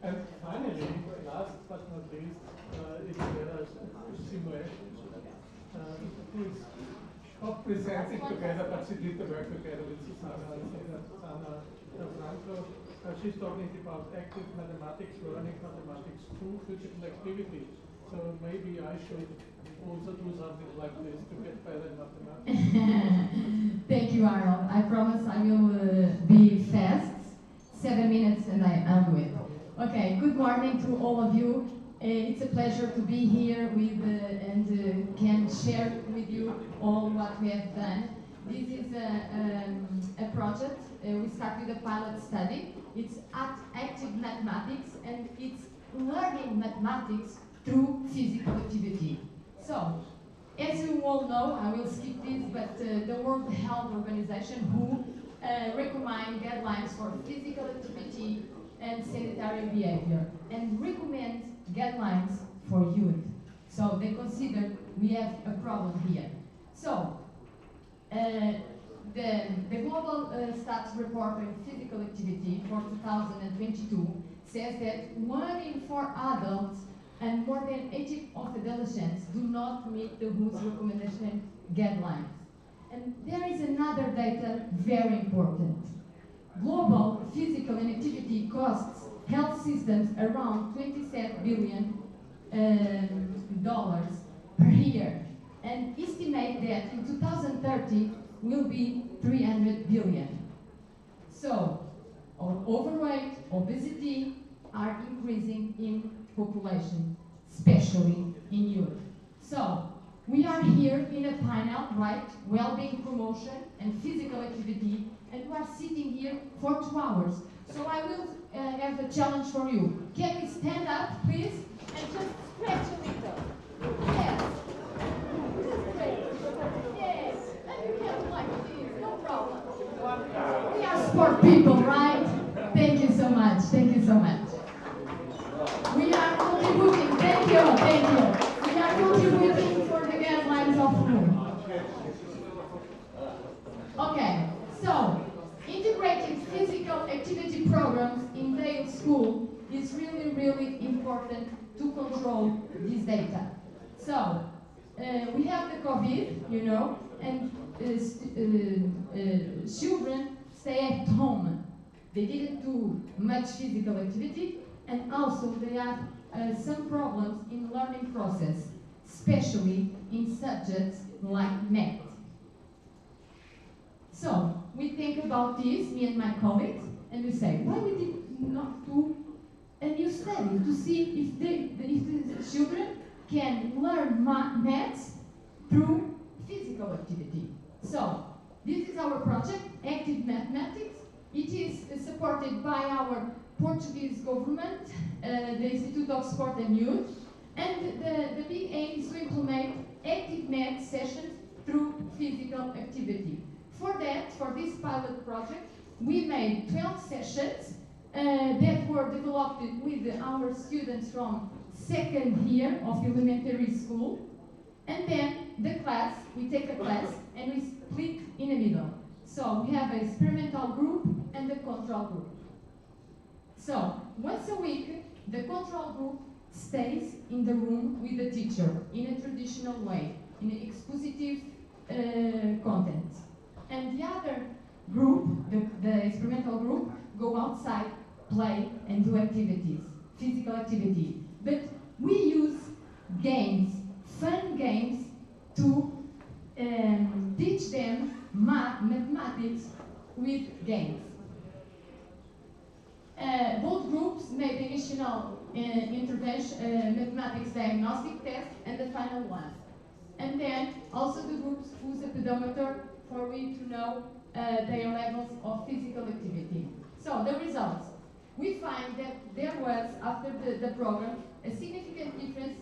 And finally, last but not least, is the simulation. Please. not presenting together, but she did the work together with Susanna Franco. She's talking about active mathematics, learning mathematics through physical activity. So maybe I should also do something like this to get better in mathematics. Thank you, Arnold. I promise I will be fast. 7 minutes and I'll do it. Okay, good morning to all of you. It's a pleasure to be here with and can share with you all what we have done. This is a project. We start with a pilot study. It's active mathematics, and it's learning mathematics through physical activity. So, as you all know, I will skip this, but the World Health Organization, WHO, recommend guidelines for physical activity and sanitary behavior, and recommend guidelines for youth. So they consider we have a problem here. So the Global Stats Report on Physical Activity for 2022 says that 1 in 4 adults and more than 80% of adolescents do not meet the WHO's recommendation guidelines. And there is another data very important. Global physical inactivity costs health systems around $27 billion per year, and estimate that in 2030 will be 300 billion. So, overweight, obesity are increasing in population, especially in youth. So, we are here in a panel, right? Well-being promotion and physical activity, and we are sitting here for 2 hours. So I will have a challenge for you. Can we stand up, please, and just stretch a little? Yes. Yes. And you can like this, no problem. We are sport people, right? Thank you so much. Thank you so much. We are contributing. Thank you. Thank you. We are contributing for the guidelines of WHO. Okay. So, integrating physical activity programs in Dale School is really, really important to control this data. So, we have the COVID, you know, and children stay at home. They didn't do much physical activity, and also they have some problems in learning process, especially in subjects like math. So, we think about this, me and my colleagues, and we say, why we did not do a new study to see if the children can learn maths through physical activity. So, this is our project, Active Mathematics. It is supported by our Portuguese government, the Institute of Sport and Youth, and the big aim is to implement active math sessions through physical activity. For that, for this pilot project, we made 12 sessions that were developed with our students from 2nd year of elementary school. And then the class, we take a class and we split in the middle. So we have an experimental group and the control group. So once a week, the control group stays in the room with the teacher in a traditional way, in an expositive content. And the other group, the experimental group, go outside, play, and do activities, physical activity. But we use games, fun games, to teach them mathematics with games. Both groups made the initial intervention, mathematics diagnostic test, and the final one. And then also the groups use a pedometer for we to know their levels of physical activity. So the results. We find that there was, after the program, a significant difference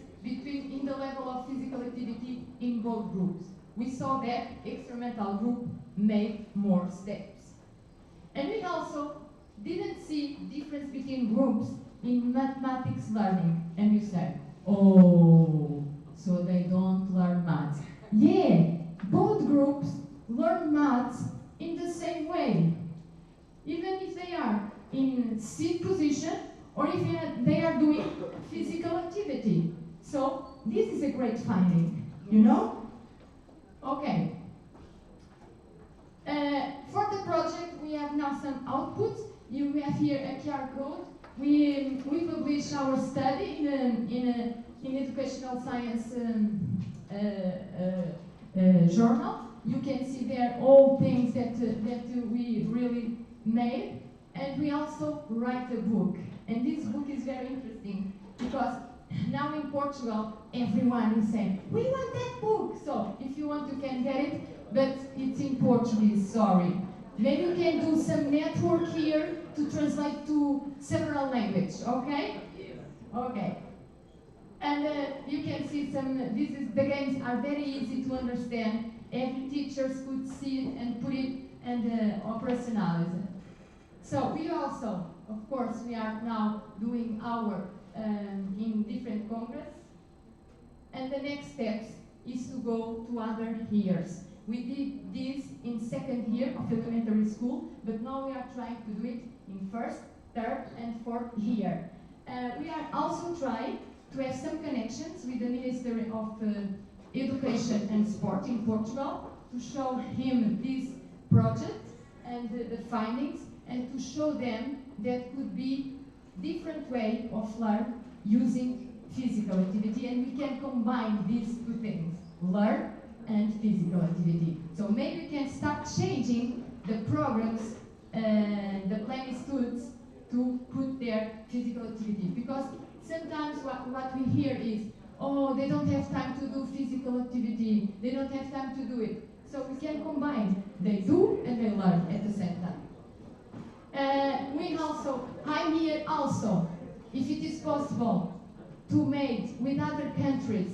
in the level of physical activity in both groups. We saw that experimental group made more steps. And we also didn't see difference between groups in mathematics learning. And we said, oh, so they don't learn maths. Yeah, both groups learn maths in the same way. Even if they are in seat position or if they are doing physical activity. So this is a great finding, you know? Okay, that project, we have now some outputs. We have here a QR code. We publish our study in educational science journal. You can see there all things that we really made. And we also write a book. And this book is very interesting because now in Portugal, everyone is saying, we want that book. So if you want, you can get it, but it's in Portuguese, sorry. Maybe you can do some network here to translate to several languages, okay? Okay. And you can see the games are very easy to understand. Every teacher could see it and put it and operationalize it. So we also, of course, we are now doing our in different congress. And the next steps is to go to other years. We did this in second year of elementary school, but now we are trying to do it in first, third, and fourth year. We are also trying to have some connections with the Ministry of Education and Sport in Portugal to show him this project and the findings, and to show them that could be different way of learn using physical activity, and we can combine these two things, learn and physical activity. So maybe we can start changing the programs and the planning students to put their physical activity, because sometimes what we hear is, oh, they don't have time to do physical activity, they don't have time to do it. So we can combine, they do and they learn at the same time. I'm here also, if it is possible, to make with other countries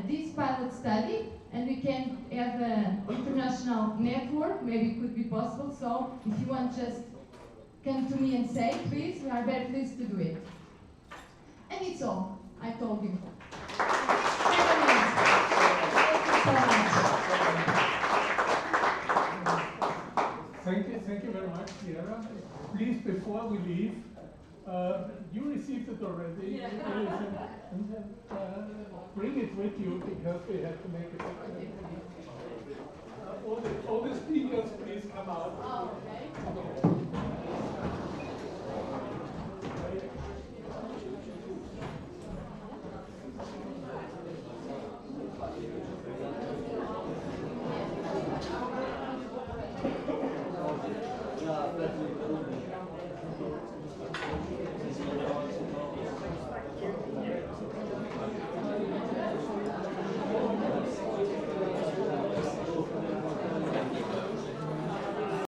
this pilot study, and we can have an international network, maybe it could be possible. So if you want, just come to me and say, please, we are very pleased to do it. And it's all, I told you. Thank you very much, Kiera. Please, before we leave, you received it already. Yeah. Bring it with you because we have to make it. All the speakers, please come out. Oh, okay. Yeah,